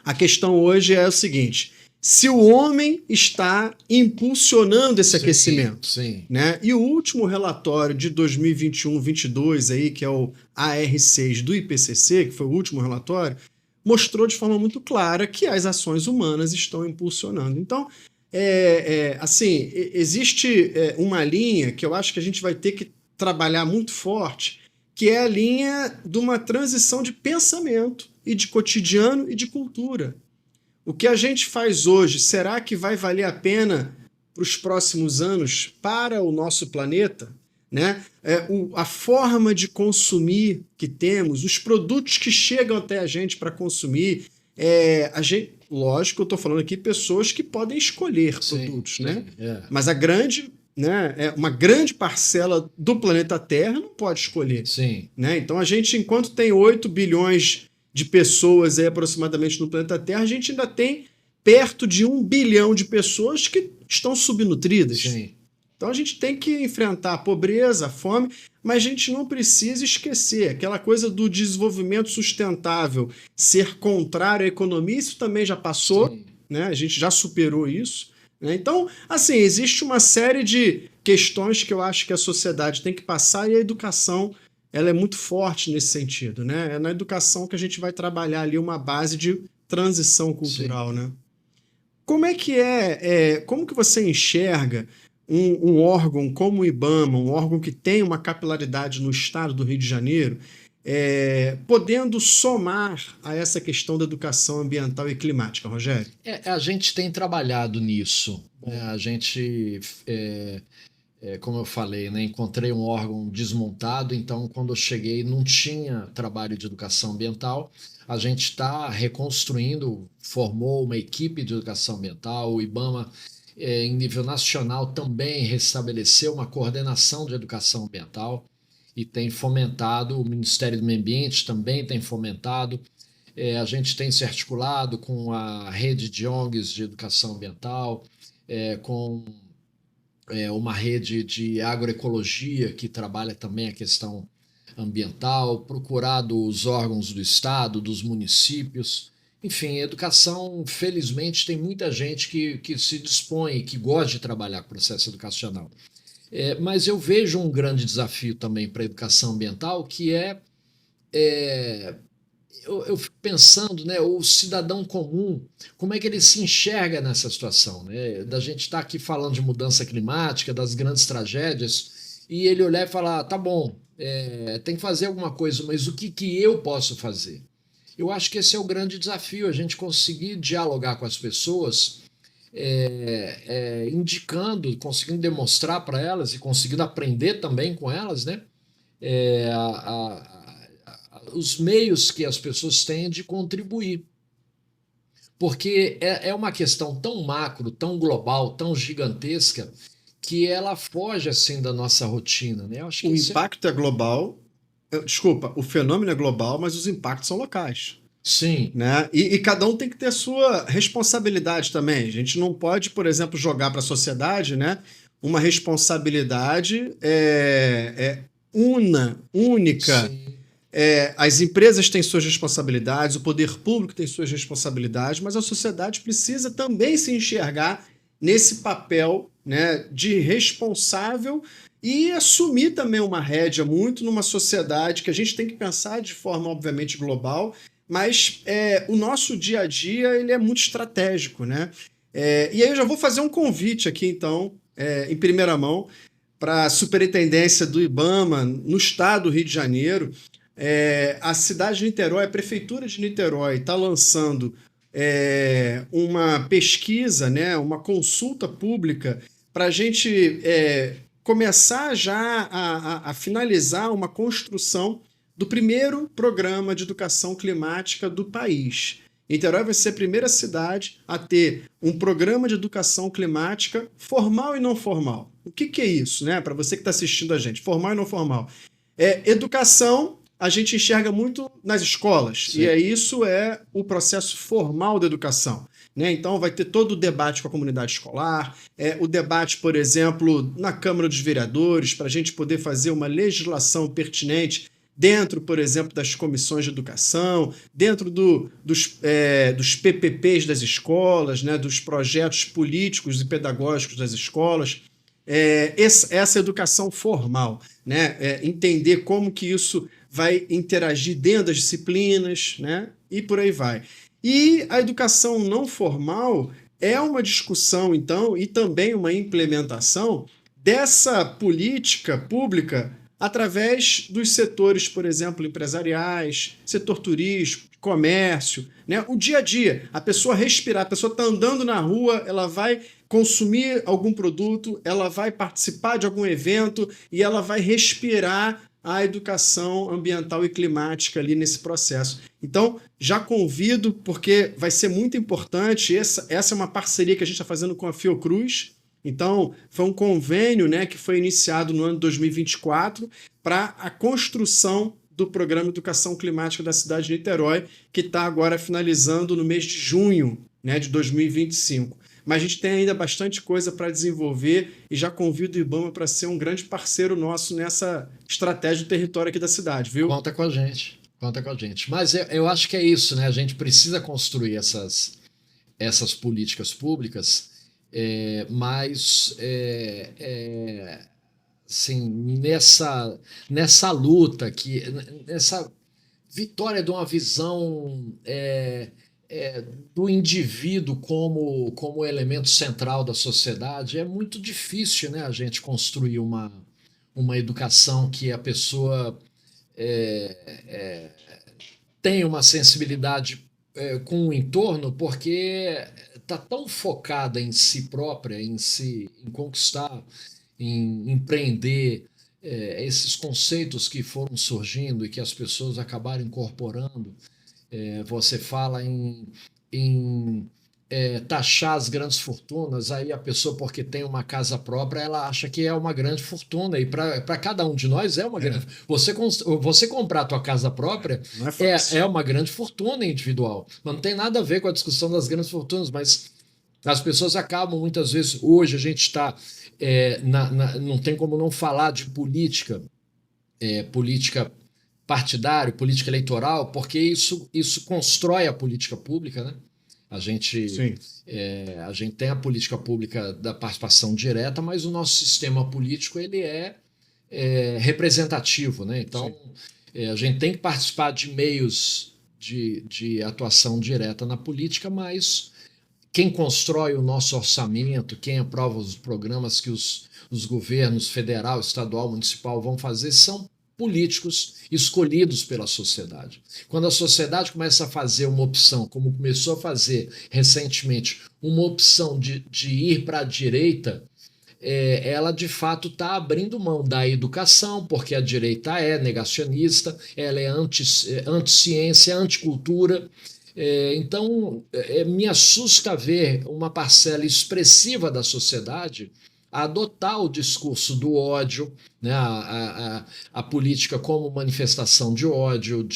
A questão hoje é o seguinte: se o homem está impulsionando esse aquecimento, né? E o último relatório de 2021-22 aí, que é o AR6 do IPCC, que foi o último relatório, mostrou de forma muito clara que as ações humanas estão impulsionando. Então, assim, existe uma linha que eu acho que a gente vai ter que trabalhar muito forte, que é a linha de uma transição de pensamento e de cotidiano e de cultura. O que a gente faz hoje, será que vai valer a pena para os próximos anos para o nosso planeta? Né? A forma de consumir que temos, os produtos que chegam até a gente para consumir, lógico, eu estou falando aqui pessoas que podem escolher produtos, né? Mas uma grande parcela do planeta Terra não pode escolher. Né? Então a gente, enquanto tem 8 bilhões de pessoas aí, aproximadamente no planeta Terra, a gente ainda tem perto de 1 bilhão de pessoas que estão subnutridas. Então a gente tem que enfrentar a pobreza, a fome, mas a gente não precisa esquecer aquela coisa do desenvolvimento sustentável ser contrário à economia, isso também já passou, né? A gente já superou isso. Né? Então, assim, existe uma série de questões que eu acho que a sociedade tem que passar, e a educação ela é muito forte nesse sentido. Né? É na educação que a gente vai trabalhar ali uma base de transição cultural. Né? Como é que como que você enxerga um órgão como o IBAMA, um órgão que tem uma capilaridade no estado do Rio de Janeiro, podendo somar a essa questão da educação ambiental e climática, Rogério? A gente tem trabalhado nisso. A gente, como eu falei, né, encontrei um órgão desmontado, então quando eu cheguei não tinha trabalho de educação ambiental. A gente está reconstruindo, formou uma equipe de educação ambiental, o IBAMA, em nível nacional, também restabeleceu uma coordenação de educação ambiental e tem fomentado, o Ministério do Meio Ambiente também tem fomentado, a gente tem se articulado com a rede de ONGs de educação ambiental, com uma rede de agroecologia que trabalha também a questão ambiental, procurado os órgãos do Estado, dos municípios. Enfim, educação, felizmente, tem muita gente que se dispõe, que gosta de trabalhar com o processo educacional. Mas eu vejo um grande desafio também para a educação ambiental, que eu fico pensando, né, o cidadão comum, como é que ele se enxerga nessa situação, né? Da gente estar aqui falando de mudança climática, das grandes tragédias, e ele olhar e falar, tá bom, tem que fazer alguma coisa, mas o que eu posso fazer? Eu acho que esse é o grande desafio, a gente conseguir dialogar com as pessoas, indicando, conseguindo demonstrar para elas e conseguindo aprender também com elas, né? Os meios que as pessoas têm de contribuir. Porque é uma questão tão macro, tão global, tão gigantesca, que ela foge assim da nossa rotina. Né? Eu acho que o impacto é global. Desculpa, o fenômeno é global, mas os impactos são locais. Sim. Né? E cada um tem que ter a sua responsabilidade também. A gente não pode, por exemplo, jogar para a sociedade, né, uma responsabilidade única. Sim. As empresas têm suas responsabilidades, o poder público tem suas responsabilidades, mas a sociedade precisa também se enxergar nesse papel, né, de responsável e assumir também uma rédea muito numa sociedade que a gente tem que pensar de forma, obviamente, global, mas o nosso dia a dia ele é muito estratégico. Né? E aí eu já vou fazer um convite aqui, então, em primeira mão, para a superintendência do IBAMA no estado do Rio de Janeiro. A cidade de Niterói, a prefeitura de Niterói está lançando uma pesquisa, né, uma consulta pública para a gente começar já a finalizar uma construção do primeiro programa de educação climática do país. Niterói vai ser a primeira cidade a ter um programa de educação climática formal e não formal. O que é isso, né? Para você que está assistindo a gente, formal e não formal. Educação a gente enxerga muito nas escolas, Sim. E isso é o processo formal da educação, né? Então vai ter todo o debate com a comunidade escolar, o debate, por exemplo, na Câmara dos Vereadores, para a gente poder fazer uma legislação pertinente dentro, por exemplo, das comissões de educação, dentro dos PPPs das escolas, né? Dos projetos políticos e pedagógicos das escolas. Essa educação formal, né? Entender como que isso vai interagir dentro das disciplinas, né? E por aí vai. E a educação não formal é uma discussão, então, e também uma implementação dessa política pública através dos setores, por exemplo, empresariais, setor turístico, comércio, né? O dia a dia, a pessoa respirar, a pessoa está andando na rua, ela vai consumir algum produto, ela vai participar de algum evento e ela vai respirar a educação ambiental e climática ali nesse processo. Então, já convido, porque vai ser muito importante, essa é uma parceria que a gente está fazendo com a Fiocruz. Então, foi um convênio, né, que foi iniciado no ano de 2024 para a construção do Programa Educação Climática da cidade de Niterói, que está agora finalizando no mês de junho, né, de 2025. Mas a gente tem ainda bastante coisa para desenvolver e já convido o IBAMA para ser um grande parceiro nosso nessa estratégia do território aqui da cidade, viu? Conta com a gente, conta com a gente. Mas eu acho que é isso, né? A gente precisa construir essas políticas públicas, mas assim, nessa luta, nessa vitória de uma visão do indivíduo como elemento central da sociedade, é muito difícil, né, a gente construir uma educação que a pessoa tem uma sensibilidade com o entorno, porque está tão focada em si própria, em conquistar, em empreender esses conceitos que foram surgindo e que as pessoas acabaram incorporando. Você fala em taxar as grandes fortunas, aí a pessoa, porque tem uma casa própria, ela acha que é uma grande fortuna, e para cada um de nós é uma grande. Você comprar a tua casa própria Não é fácil. é uma grande fortuna individual. Mas não tem nada a ver com a discussão das grandes fortunas, mas as pessoas acabam muitas vezes. Hoje a gente está. Não tem como não falar de política partidária, política eleitoral, porque isso constrói a política pública, né? A gente tem a política pública da participação direta, mas o nosso sistema político ele é representativo, né? Então, a gente tem que participar de meios de atuação direta na política, mas quem constrói o nosso orçamento, quem aprova os programas que os governos federal, estadual, municipal vão fazer são políticos escolhidos pela sociedade. Quando a sociedade começa a fazer uma opção, como começou a fazer recentemente, uma opção de ir para a direita, ela de fato está abrindo mão da educação, porque a direita é negacionista, ela é anti-ciência, anticultura. Então, me assusta ver uma parcela expressiva da sociedade adotar o discurso do ódio, né, a política como manifestação de ódio,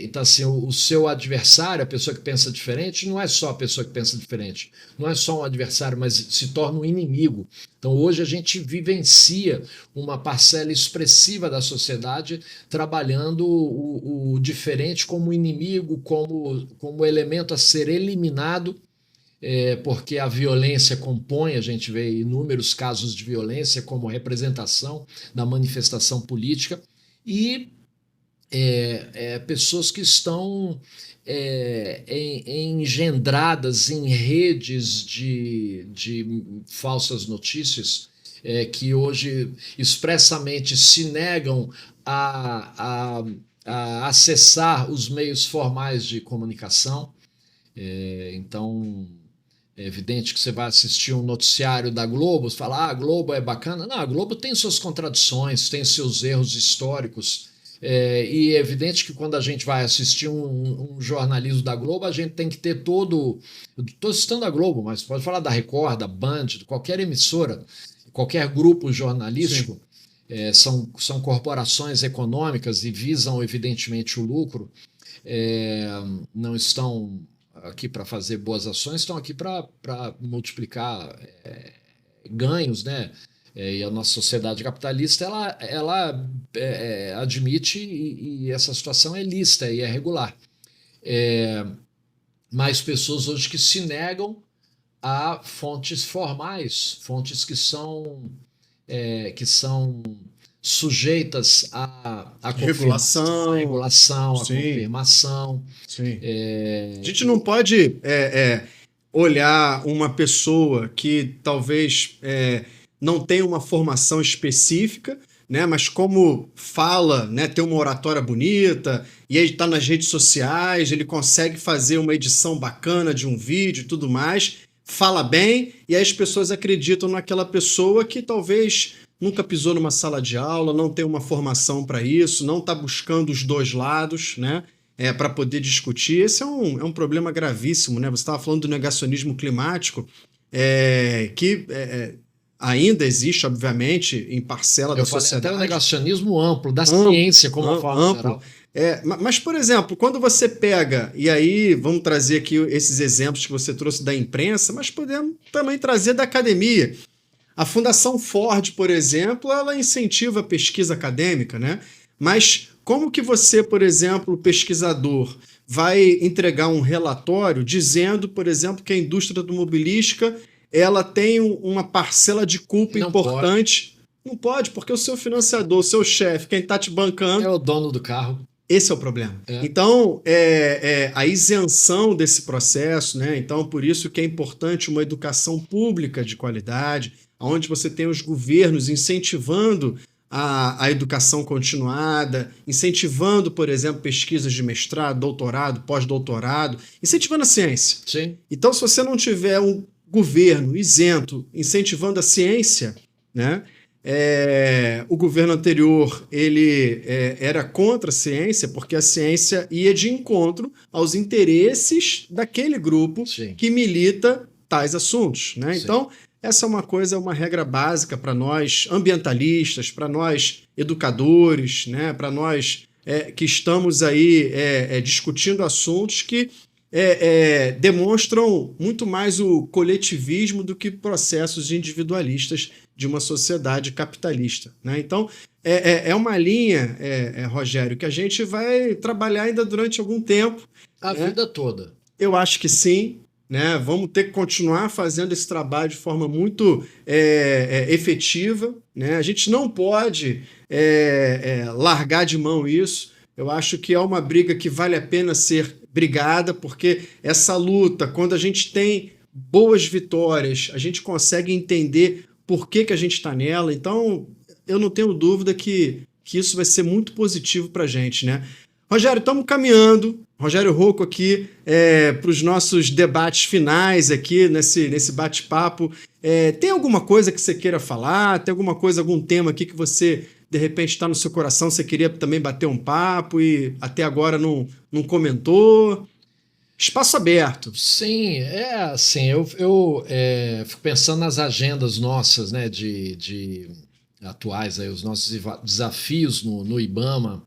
então assim, o seu adversário, a pessoa que pensa diferente, não é só a pessoa que pensa diferente, não é só um adversário, mas se torna um inimigo. Então hoje a gente vivencia uma parcela expressiva da sociedade trabalhando o diferente como inimigo, como elemento a ser eliminado, porque a violência compõe, a gente vê inúmeros casos de violência como representação da manifestação política, e pessoas que estão engendradas em redes de falsas notícias, que hoje expressamente se negam a acessar os meios formais de comunicação. Então, é evidente que você vai assistir um noticiário da Globo, você fala, a Globo é bacana. Não, a Globo tem suas contradições, tem seus erros históricos, e é evidente que quando a gente vai assistir um jornalismo da Globo, a gente tem que ter todo... Estou citando a Globo, mas pode falar da Record, da Band, de qualquer emissora, qualquer grupo jornalístico, são corporações econômicas e visam, evidentemente, o lucro, não estão aqui para fazer boas ações, estão aqui para multiplicar ganhos, né? E a nossa sociedade capitalista ela admite e essa situação é lícita e é regular. Mais pessoas hoje que se negam a fontes formais, fontes que são sujeitas à regulação, à confirmação. Sim. A gente não pode olhar uma pessoa que talvez não tenha uma formação específica, né, mas como fala, né, tem uma oratória bonita, e ele está nas redes sociais, ele consegue fazer uma edição bacana de um vídeo e tudo mais, fala bem, e aí as pessoas acreditam naquela pessoa que talvez nunca pisou numa sala de aula, não tem uma formação para isso, não está buscando os dois lados, né, para poder discutir. Esse é um problema gravíssimo, né? Você estava falando do negacionismo climático, que ainda existe, obviamente, em parcela da sociedade. Até o negacionismo amplo, da ciência, como eu falo. Geral. Mas, por exemplo, quando você pega, e aí vamos trazer aqui esses exemplos que você trouxe da imprensa, mas podemos também trazer da academia. A Fundação Ford, por exemplo, ela incentiva a pesquisa acadêmica, né? Mas como que você, por exemplo, pesquisador, vai entregar um relatório dizendo, por exemplo, que a indústria automobilística ela tem uma parcela de culpa importante? Não pode, porque o seu financiador, o seu chefe, quem está te bancando... É o dono do carro. Esse é o problema. Então, a isenção desse processo, né? Então, por isso que é importante uma educação pública de qualidade, onde você tem os governos incentivando a educação continuada, incentivando, por exemplo, pesquisas de mestrado, doutorado, pós-doutorado, incentivando a ciência. Sim. Então, se você não tiver um governo isento incentivando a ciência, né? O governo anterior ele era contra a ciência, porque a ciência ia de encontro aos interesses daquele grupo Sim. que milita tais assuntos, né? Sim. Então, essa é uma regra básica para nós ambientalistas, para nós educadores, né? Para nós que estamos aí discutindo assuntos que demonstram muito mais o coletivismo do que processos individualistas de uma sociedade capitalista, né? Então, é uma linha, Rogério, que a gente vai trabalhar ainda durante algum tempo. A vida toda. Eu acho que sim, né? Vamos ter que continuar fazendo esse trabalho de forma muito efetiva, né? A gente não pode largar de mão isso. Eu acho que é uma briga que vale a pena ser brigada, porque essa luta, quando a gente tem boas vitórias, a gente consegue entender por que a gente está nela. Então, eu não tenho dúvida que isso vai ser muito positivo para a gente, né? Rogério, estamos caminhando. Rogério Rocco aqui para os nossos debates finais aqui nesse bate-papo. Tem alguma coisa que você queira falar? Tem alguma coisa, algum tema aqui que você, de repente, está no seu coração, você queria também bater um papo e até agora não comentou? Espaço aberto. Sim, assim, eu fico pensando nas agendas nossas, né, de atuais, aí, os nossos desafios no IBAMA,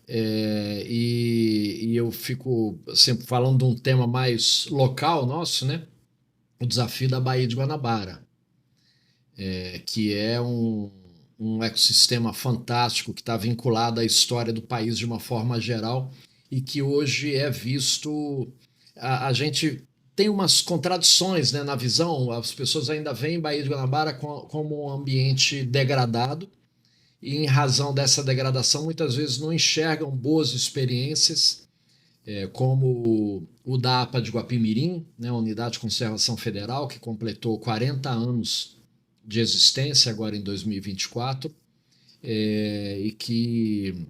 e eu fico sempre falando de um tema mais local nosso, né, o desafio da Baía de Guanabara, que é um ecossistema fantástico que está vinculado à história do país de uma forma geral e que hoje é visto... A gente tem umas contradições, né, na visão. As pessoas ainda veem Baía de Guanabara como um ambiente degradado e, em razão dessa degradação, muitas vezes não enxergam boas experiências, como o da APA de Guapimirim, né, a Unidade de Conservação Federal, que completou 40 anos de existência agora em 2024, e que...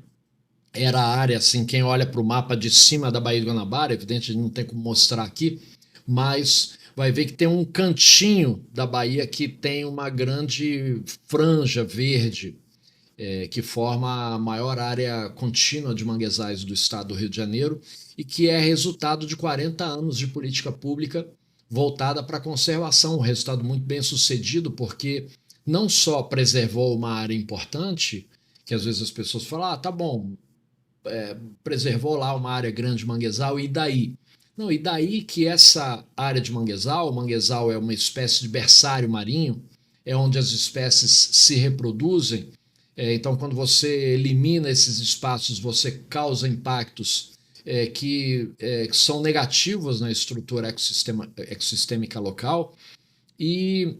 era a área, assim, quem olha para o mapa de cima da Baía de Guanabara, evidente, não tem como mostrar aqui, mas vai ver que tem um cantinho da Bahia que tem uma grande franja verde, que forma a maior área contínua de manguezais do estado do Rio de Janeiro e que é resultado de 40 anos de política pública voltada para a conservação, um resultado muito bem sucedido, porque não só preservou uma área importante, que às vezes as pessoas falam, tá bom, preservou lá uma área grande de manguezal, e daí? Não, e daí que essa área de manguezal, o manguezal é uma espécie de berçário marinho, é onde as espécies se reproduzem. Então, quando você elimina esses espaços, você causa impactos que são negativos na estrutura ecossistêmica local. E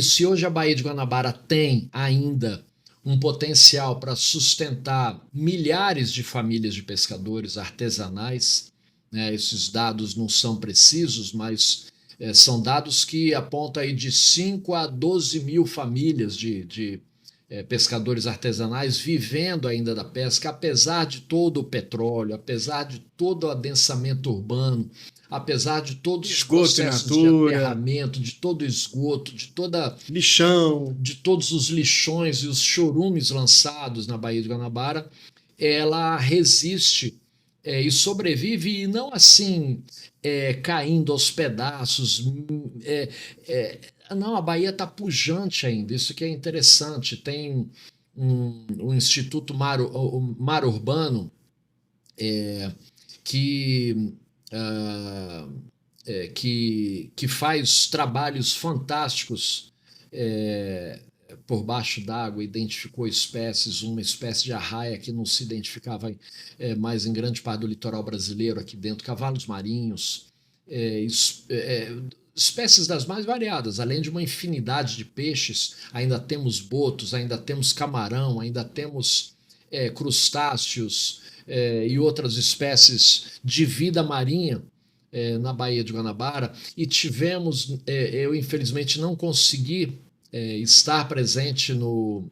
se hoje a Baía de Guanabara tem ainda um potencial para sustentar milhares de famílias de pescadores artesanais, né, esses dados não são precisos, mas são dados que apontam aí de 5 a 12 mil famílias de pescadores artesanais vivendo ainda da pesca, apesar de todo o petróleo, apesar de todo o adensamento urbano, apesar de todos os processos de aterramento, de todo o esgoto, de toda lixão, de todos os lixões e os chorumes lançados na Baía de Guanabara, ela resiste e sobrevive, e não assim caindo aos pedaços. Não, a Bahia está pujante ainda, isso que é interessante. Tem um Instituto Mar Urbano que faz trabalhos fantásticos por baixo d'água, identificou espécies, uma espécie de arraia que não se identificava mais em grande parte do litoral brasileiro, aqui dentro, cavalos marinhos, espécies das mais variadas, além de uma infinidade de peixes. Ainda temos botos, ainda temos camarão, ainda temos crustáceos e outras espécies de vida marinha na Baía de Guanabara. E tivemos, eu infelizmente não consegui estar presente no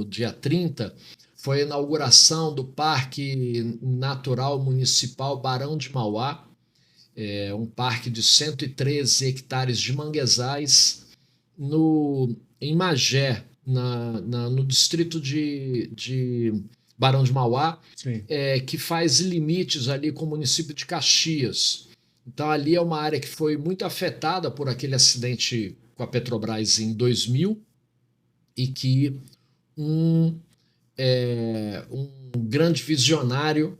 dia 30, foi a inauguração do Parque Natural Municipal Barão de Mauá, um parque de 113 hectares de manguezais em Magé, no distrito de Barão de Mauá, que faz limites ali com o município de Caxias. Então ali é uma área que foi muito afetada por aquele acidente com a Petrobras em 2000, e que um grande visionário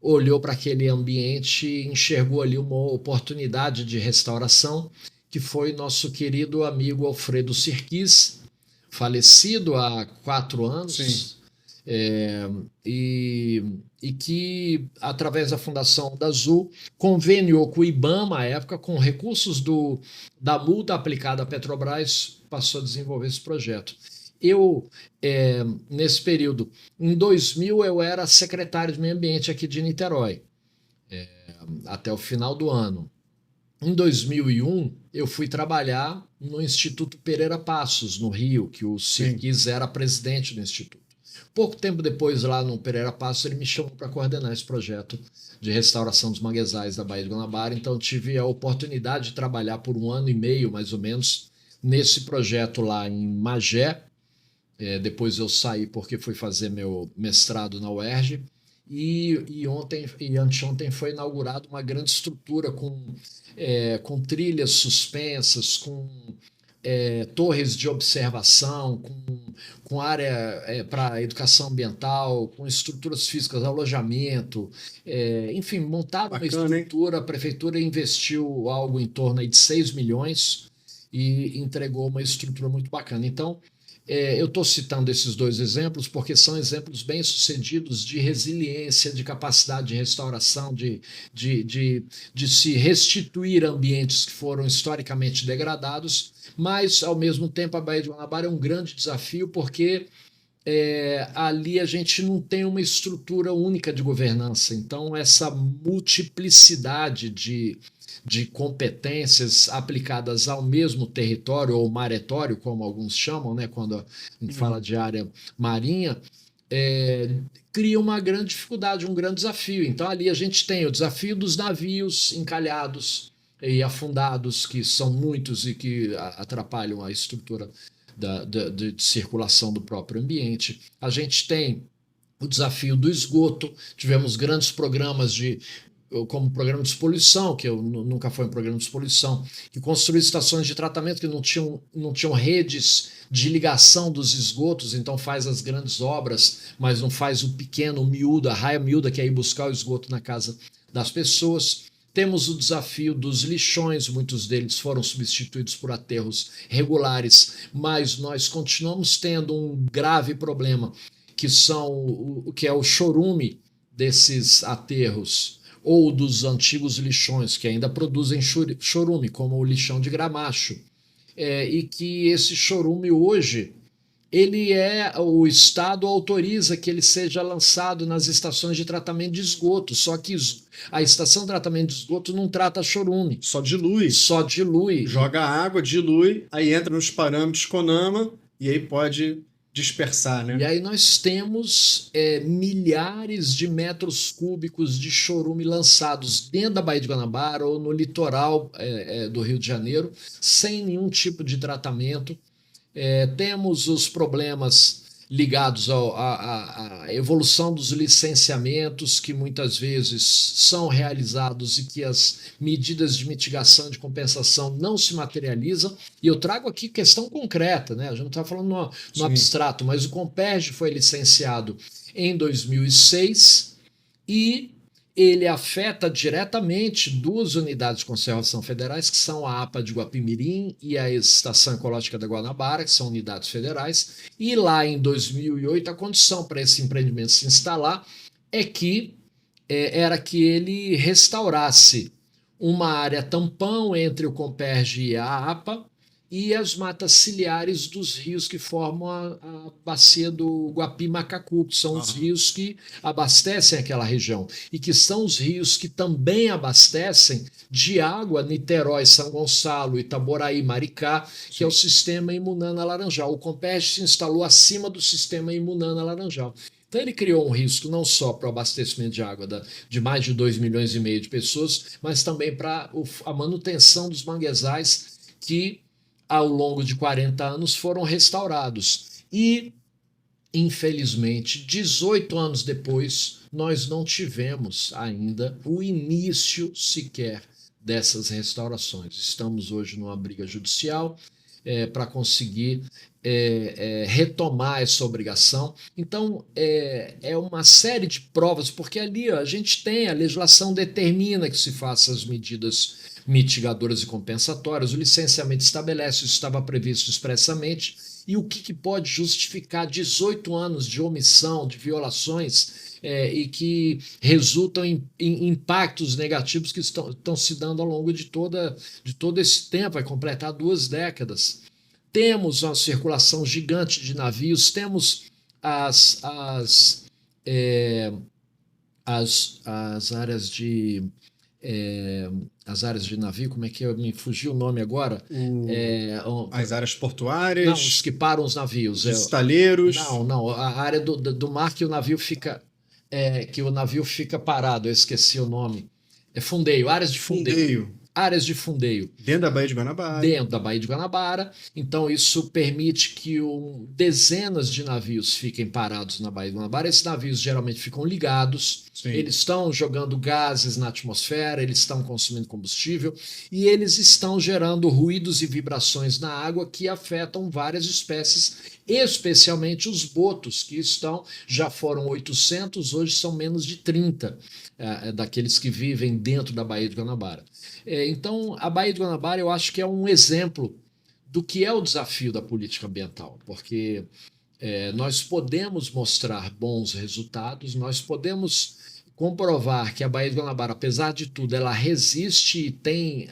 olhou para aquele ambiente e enxergou ali uma oportunidade de restauração, que foi nosso querido amigo Alfredo Sirquis, falecido há 4 anos, e que, através da Fundação Onda Azul, conveniou com o IBAMA, à época, com recursos da multa aplicada à Petrobras, passou a desenvolver esse projeto. Eu, nesse período, em 2000, eu era secretário de Meio Ambiente aqui de Niterói, até o final do ano. Em 2001, eu fui trabalhar no Instituto Pereira Passos, no Rio, que o Sirquis era presidente do Instituto. Pouco tempo depois, lá no Pereira Passos, ele me chamou para coordenar esse projeto de restauração dos manguezais da Baía de Guanabara. Então, tive a oportunidade de trabalhar por 1 ano e meio, mais ou menos, nesse projeto lá em Magé. Depois eu saí porque fui fazer meu mestrado na UERJ. E ontem e anteontem foi inaugurada uma grande estrutura com trilhas suspensas, com torres de observação, com área para educação ambiental, com estruturas físicas, alojamento, enfim, montaram uma estrutura. A prefeitura investiu algo em torno aí de 6 milhões e entregou uma estrutura muito bacana. Então, eu estou citando esses 2 exemplos porque são exemplos bem-sucedidos de resiliência, de capacidade de restauração, de se restituir ambientes que foram historicamente degradados, mas, ao mesmo tempo, a Baía de Guanabara é um grande desafio porque ali a gente não tem uma estrutura única de governança. Então, essa multiplicidade de competências aplicadas ao mesmo território, ou maretório, como alguns chamam, né, quando a gente fala de área marinha, cria uma grande dificuldade, um grande desafio. Então ali a gente tem o desafio dos navios encalhados e afundados, que são muitos e que atrapalham a estrutura de circulação do próprio ambiente. A gente tem o desafio do esgoto. Tivemos grandes programas como o programa de despoluição, que nunca foi um programa de despoluição, que construiu estações de tratamento que não tinham redes de ligação dos esgotos, então faz as grandes obras, mas não faz o pequeno, o miúdo, a raia miúda, que é ir buscar o esgoto na casa das pessoas. Temos o desafio dos lixões, muitos deles foram substituídos por aterros regulares, mas nós continuamos tendo um grave problema, que é o chorume desses aterros, ou dos antigos lixões, que ainda produzem chorume, como o lixão de Gramacho, e que esse chorume hoje, o Estado autoriza que ele seja lançado nas estações de tratamento de esgoto, só que a estação de tratamento de esgoto não trata chorume. Só dilui. Só dilui. Joga água, dilui, aí entra nos parâmetros CONAMA e aí pode dispersar, né? E aí nós temos milhares de metros cúbicos de chorume lançados dentro da Baía de Guanabara ou no litoral do Rio de Janeiro, sem nenhum tipo de tratamento. Temos os problemas ligados à evolução dos licenciamentos, que muitas vezes são realizados e que as medidas de mitigação e de compensação não se materializam. E eu trago aqui questão concreta, né? A gente não está falando no abstrato, mas o Comperj foi licenciado em 2006 e ele afeta diretamente duas unidades de conservação federais, que são a APA de Guapimirim e a Estação Ecológica da Guanabara, que são unidades federais. E lá em 2008, a condição para esse empreendimento se instalar era que ele restaurasse uma área tampão entre o Comperj e a APA e as matas ciliares dos rios que formam a bacia do Guapi-Macacu, que são os rios que abastecem aquela região e que são os rios que também abastecem de água Niterói, São Gonçalo, Itaboraí, Maricá, que é o sistema Imunana-Laranjal. O Comperj se instalou acima do sistema Imunana-Laranjal. Então ele criou um risco não só para o abastecimento de água de mais de 2,5 milhões de pessoas, mas também para a manutenção dos manguezais que ao longo de 40 anos foram restaurados. E, infelizmente, 18 anos depois, nós não tivemos ainda o início sequer dessas restaurações. Estamos hoje numa briga judicial para conseguir retomar essa obrigação. Então, é uma série de provas, porque ali a gente tem, a legislação determina que se faça as medidas mitigadoras e compensatórias, o licenciamento estabelece, isso estava previsto expressamente, e o que pode justificar 18 anos de omissão, de violações, e que resultam em impactos negativos que estão se dando ao longo de todo esse tempo, vai completar 2 décadas. Temos uma circulação gigante de navios, temos as áreas de... as áreas de navio, como é que me fugiu o nome agora? As áreas portuárias. Não, os que param os navios. Os estaleiros. Não, a área do mar que o navio fica parado, eu esqueci o nome. Fundeio, áreas de fundeio. Áreas de fundeio. Dentro da Baía de Guanabara. Dentro da Baía de Guanabara. Então, isso permite que dezenas de navios fiquem parados na Baía de Guanabara. Esses navios geralmente ficam ligados. Sim. Eles estão jogando gases na atmosfera, eles estão consumindo combustível e eles estão gerando ruídos e vibrações na água que afetam várias espécies, especialmente os botos, que já foram 800, hoje são menos de 30 daqueles que vivem dentro da Baía de Guanabara. Então, a Baía de Guanabara eu acho que é um exemplo do que é o desafio da política ambiental, porque nós podemos mostrar bons resultados, nós podemos comprovar que a Baía de Guanabara, apesar de tudo, ela resiste e tem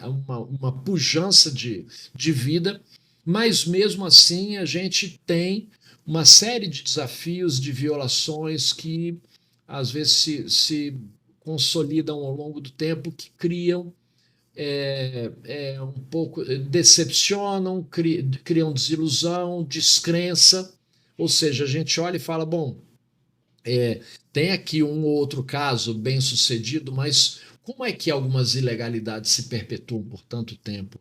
uma pujança de vida, mas mesmo assim a gente tem uma série de desafios, de violações que às vezes se consolidam ao longo do tempo, que criam um pouco, decepcionam, criam desilusão, descrença, ou seja, a gente olha e fala, bom, tem aqui um ou outro caso bem sucedido, mas como é que algumas ilegalidades se perpetuam por tanto tempo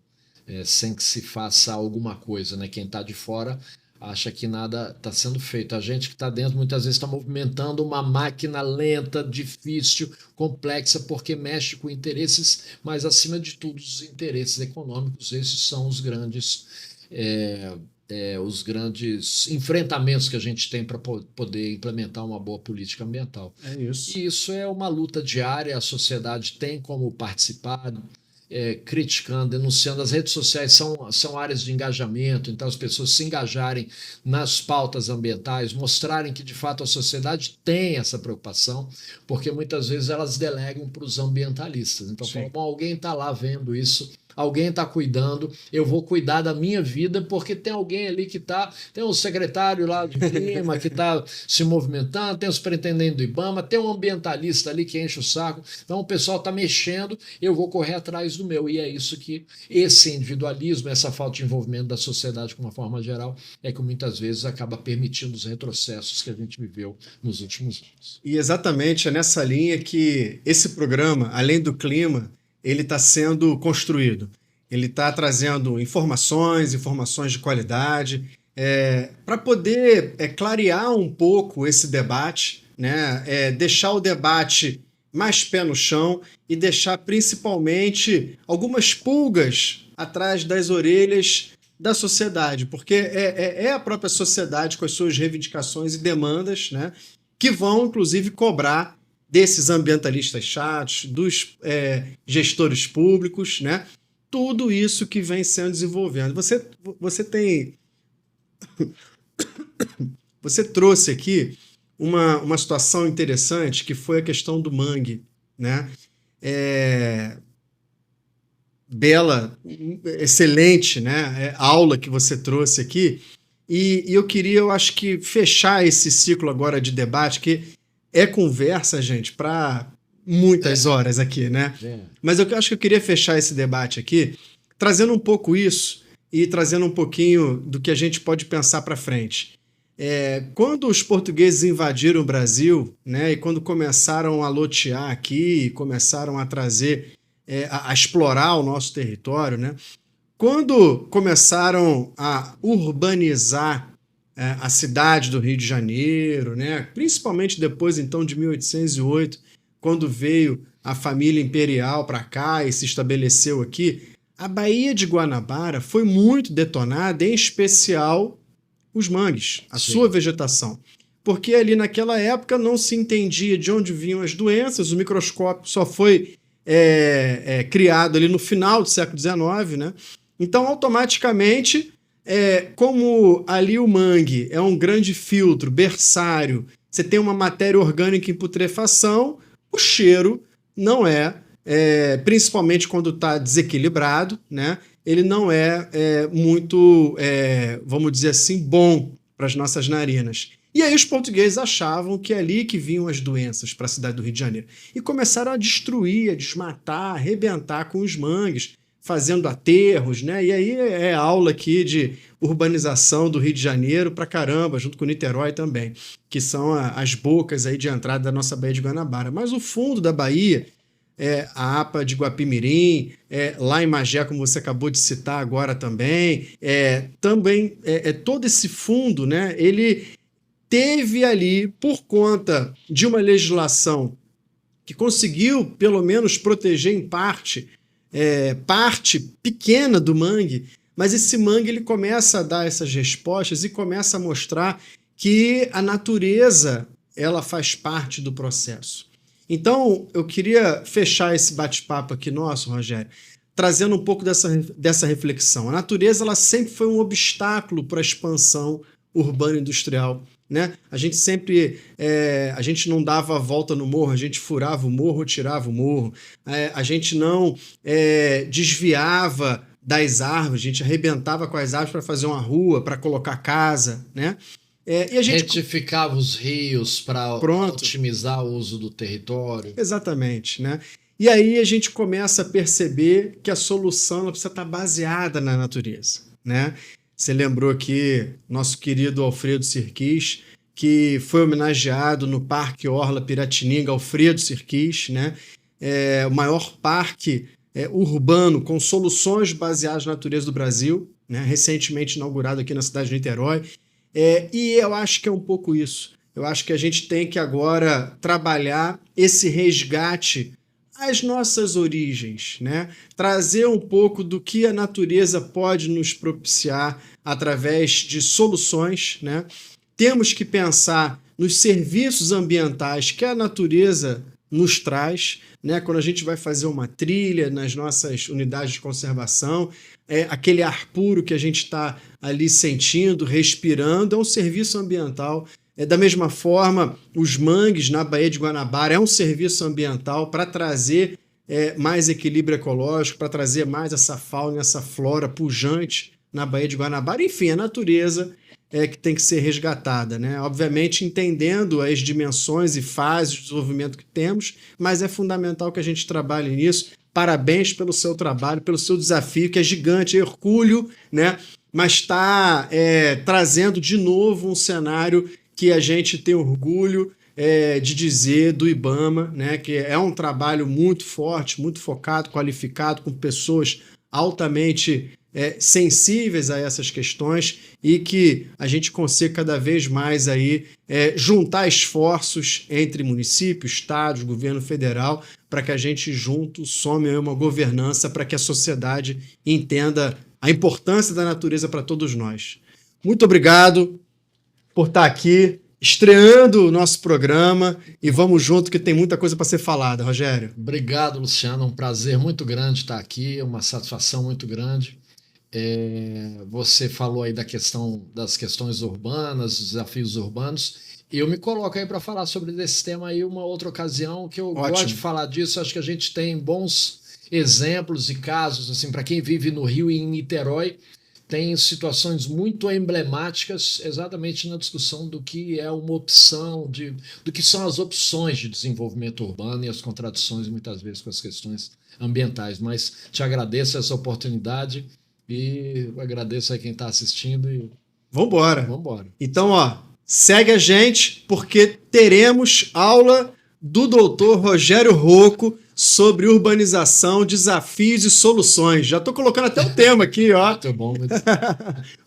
sem que se faça alguma coisa, né? Quem está de fora acha que nada está sendo feito. A gente que está dentro muitas vezes está movimentando uma máquina lenta, difícil, complexa, porque mexe com interesses, mas acima de tudo os interesses econômicos, esses são os grandes os grandes enfrentamentos que a gente tem para poder implementar uma boa política ambiental. É isso. E isso é uma luta diária, a sociedade tem como participar, criticando, denunciando. As redes sociais são áreas de engajamento, então as pessoas se engajarem nas pautas ambientais, mostrarem que de fato a sociedade tem essa preocupação, porque muitas vezes elas delegam para os ambientalistas. Então falam, bom, alguém está lá vendo isso, alguém está cuidando, eu vou cuidar da minha vida porque tem alguém ali que tem um secretário lá de clima que está se movimentando, tem o superintendente do IBAMA, tem um ambientalista ali que enche o saco, então o pessoal está mexendo, eu vou correr atrás do meu. E é isso que esse individualismo, essa falta de envolvimento da sociedade de uma forma geral, é que muitas vezes acaba permitindo os retrocessos que a gente viveu nos últimos anos. E exatamente é nessa linha que esse programa, além do clima, ele está sendo construído. Ele está trazendo informações de qualidade, para poder clarear um pouco esse debate, né? Deixar o debate mais pé no chão e deixar principalmente algumas pulgas atrás das orelhas da sociedade, porque é a própria sociedade com as suas reivindicações e demandas, né, que vão, inclusive, cobrar desses ambientalistas chatos, dos gestores públicos, né? Tudo isso que vem sendo desenvolvendo. Você trouxe aqui uma situação interessante, que foi a questão do mangue, né? Bela, excelente, né? Aula que você trouxe aqui. E eu queria, eu acho que, fechar esse ciclo agora de debate, que é conversa, gente, para muitas horas aqui, né? Mas eu acho que eu queria fechar esse debate aqui, trazendo um pouco isso e trazendo um pouquinho do que a gente pode pensar para frente. Quando os portugueses invadiram o Brasil, né, e quando começaram a lotear aqui, começaram a trazer, a explorar o nosso território, né? Quando começaram a urbanizar a cidade do Rio de Janeiro, né? Principalmente depois, então, de 1808, quando veio a família imperial para cá e se estabeleceu aqui, a Baía de Guanabara foi muito detonada, em especial os mangues, a sua vegetação. Porque ali naquela época não se entendia de onde vinham as doenças, o microscópio só foi criado ali no final do século XIX, né? Então, automaticamente, como ali o mangue é um grande filtro, berçário, você tem uma matéria orgânica em putrefação, o cheiro não principalmente quando está desequilibrado, né? Ele não muito, vamos dizer assim, bom para as nossas narinas. E aí os portugueses achavam que é ali que vinham as doenças para a cidade do Rio de Janeiro. E começaram a destruir, a desmatar, a arrebentar com os mangues, fazendo aterros, né? E aí é aula aqui de urbanização do Rio de Janeiro pra caramba, junto com Niterói também, que são as bocas aí de entrada da nossa Baía de Guanabara. Mas o fundo da Bahia, a APA de Guapimirim, lá em Magé, como você acabou de citar agora também, todo esse fundo, né? Ele teve ali, por conta de uma legislação que conseguiu, pelo menos, proteger em parte pequena do mangue, mas esse mangue ele começa a dar essas respostas e começa a mostrar que a natureza ela faz parte do processo. Então, eu queria fechar esse bate-papo aqui nosso, Rogério, trazendo um pouco dessa reflexão. A natureza ela sempre foi um obstáculo para a expansão urbana e industrial, né? A gente sempre a gente não dava a volta no morro, a gente furava o morro, tirava o morro, a gente não desviava das árvores, a gente arrebentava com as árvores para fazer uma rua, para colocar casa, né? E a gente retificava os rios para otimizar o uso do território. Exatamente, né? E aí a gente começa a perceber que a solução ela precisa estar baseada na natureza, né? Você lembrou aqui nosso querido Alfredo Sirquis, que foi homenageado no Parque Orla Piratininga, Alfredo Sirquis, né? O maior parque urbano com soluções baseadas na natureza do Brasil, né? Recentemente inaugurado aqui na cidade de Niterói. E eu acho que é um pouco isso. Eu acho que a gente tem que agora trabalhar esse resgate as nossas origens, né? Trazer um pouco do que a natureza pode nos propiciar através de soluções, né? Temos que pensar nos serviços ambientais que a natureza nos traz, né? Quando a gente vai fazer uma trilha nas nossas unidades de conservação, aquele ar puro que a gente está ali sentindo, respirando, é um serviço ambiental. Da mesma forma, os mangues na Baía de Guanabara é um serviço ambiental para trazer mais equilíbrio ecológico, para trazer mais essa fauna, essa flora pujante na Baía de Guanabara. Enfim, a natureza que tem que ser resgatada, né? Obviamente entendendo as dimensões e fases de desenvolvimento que temos, mas é fundamental que a gente trabalhe nisso. Parabéns pelo seu trabalho, pelo seu desafio, que é gigante, é hercúleo, né? Mas está trazendo de novo um cenário que a gente tem orgulho de dizer do IBAMA, né? Que é um trabalho muito forte, muito focado, qualificado, com pessoas altamente sensíveis a essas questões e que a gente consiga cada vez mais aí, juntar esforços entre municípios, estados, governo federal, para que a gente junto some uma governança para que a sociedade entenda a importância da natureza para todos nós. Muito obrigado por estar aqui, estreando o nosso programa, e vamos junto que tem muita coisa para ser falada, Rogério. Obrigado, Luciano, um prazer muito grande estar aqui, uma satisfação muito grande. Você falou aí das questões urbanas, dos desafios urbanos. Eu me coloco aí para falar sobre esse tema aí uma outra ocasião, que eu gosto de falar disso. Acho que a gente tem bons exemplos e casos, assim, para quem vive no Rio e em Niterói, tem situações muito emblemáticas exatamente na discussão do que é uma opção, do que são as opções de desenvolvimento urbano e as contradições muitas vezes com as questões ambientais. Mas te agradeço essa oportunidade e agradeço a quem está assistindo. Vambora. Vambora. Então, segue a gente, porque teremos aula do doutor Rogério Rocco sobre urbanização, desafios e soluções. Já estou colocando até o tema aqui, ó. Muito bom. Muito...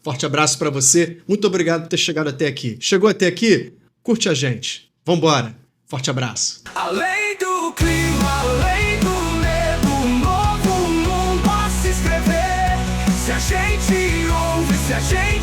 Forte abraço para você. Muito obrigado por ter chegado até aqui. Chegou até aqui? Curte a gente. Vambora. Forte abraço. Além do clima, além do medo, um novo mundo a se escrever. Se a gente ouve, se a gente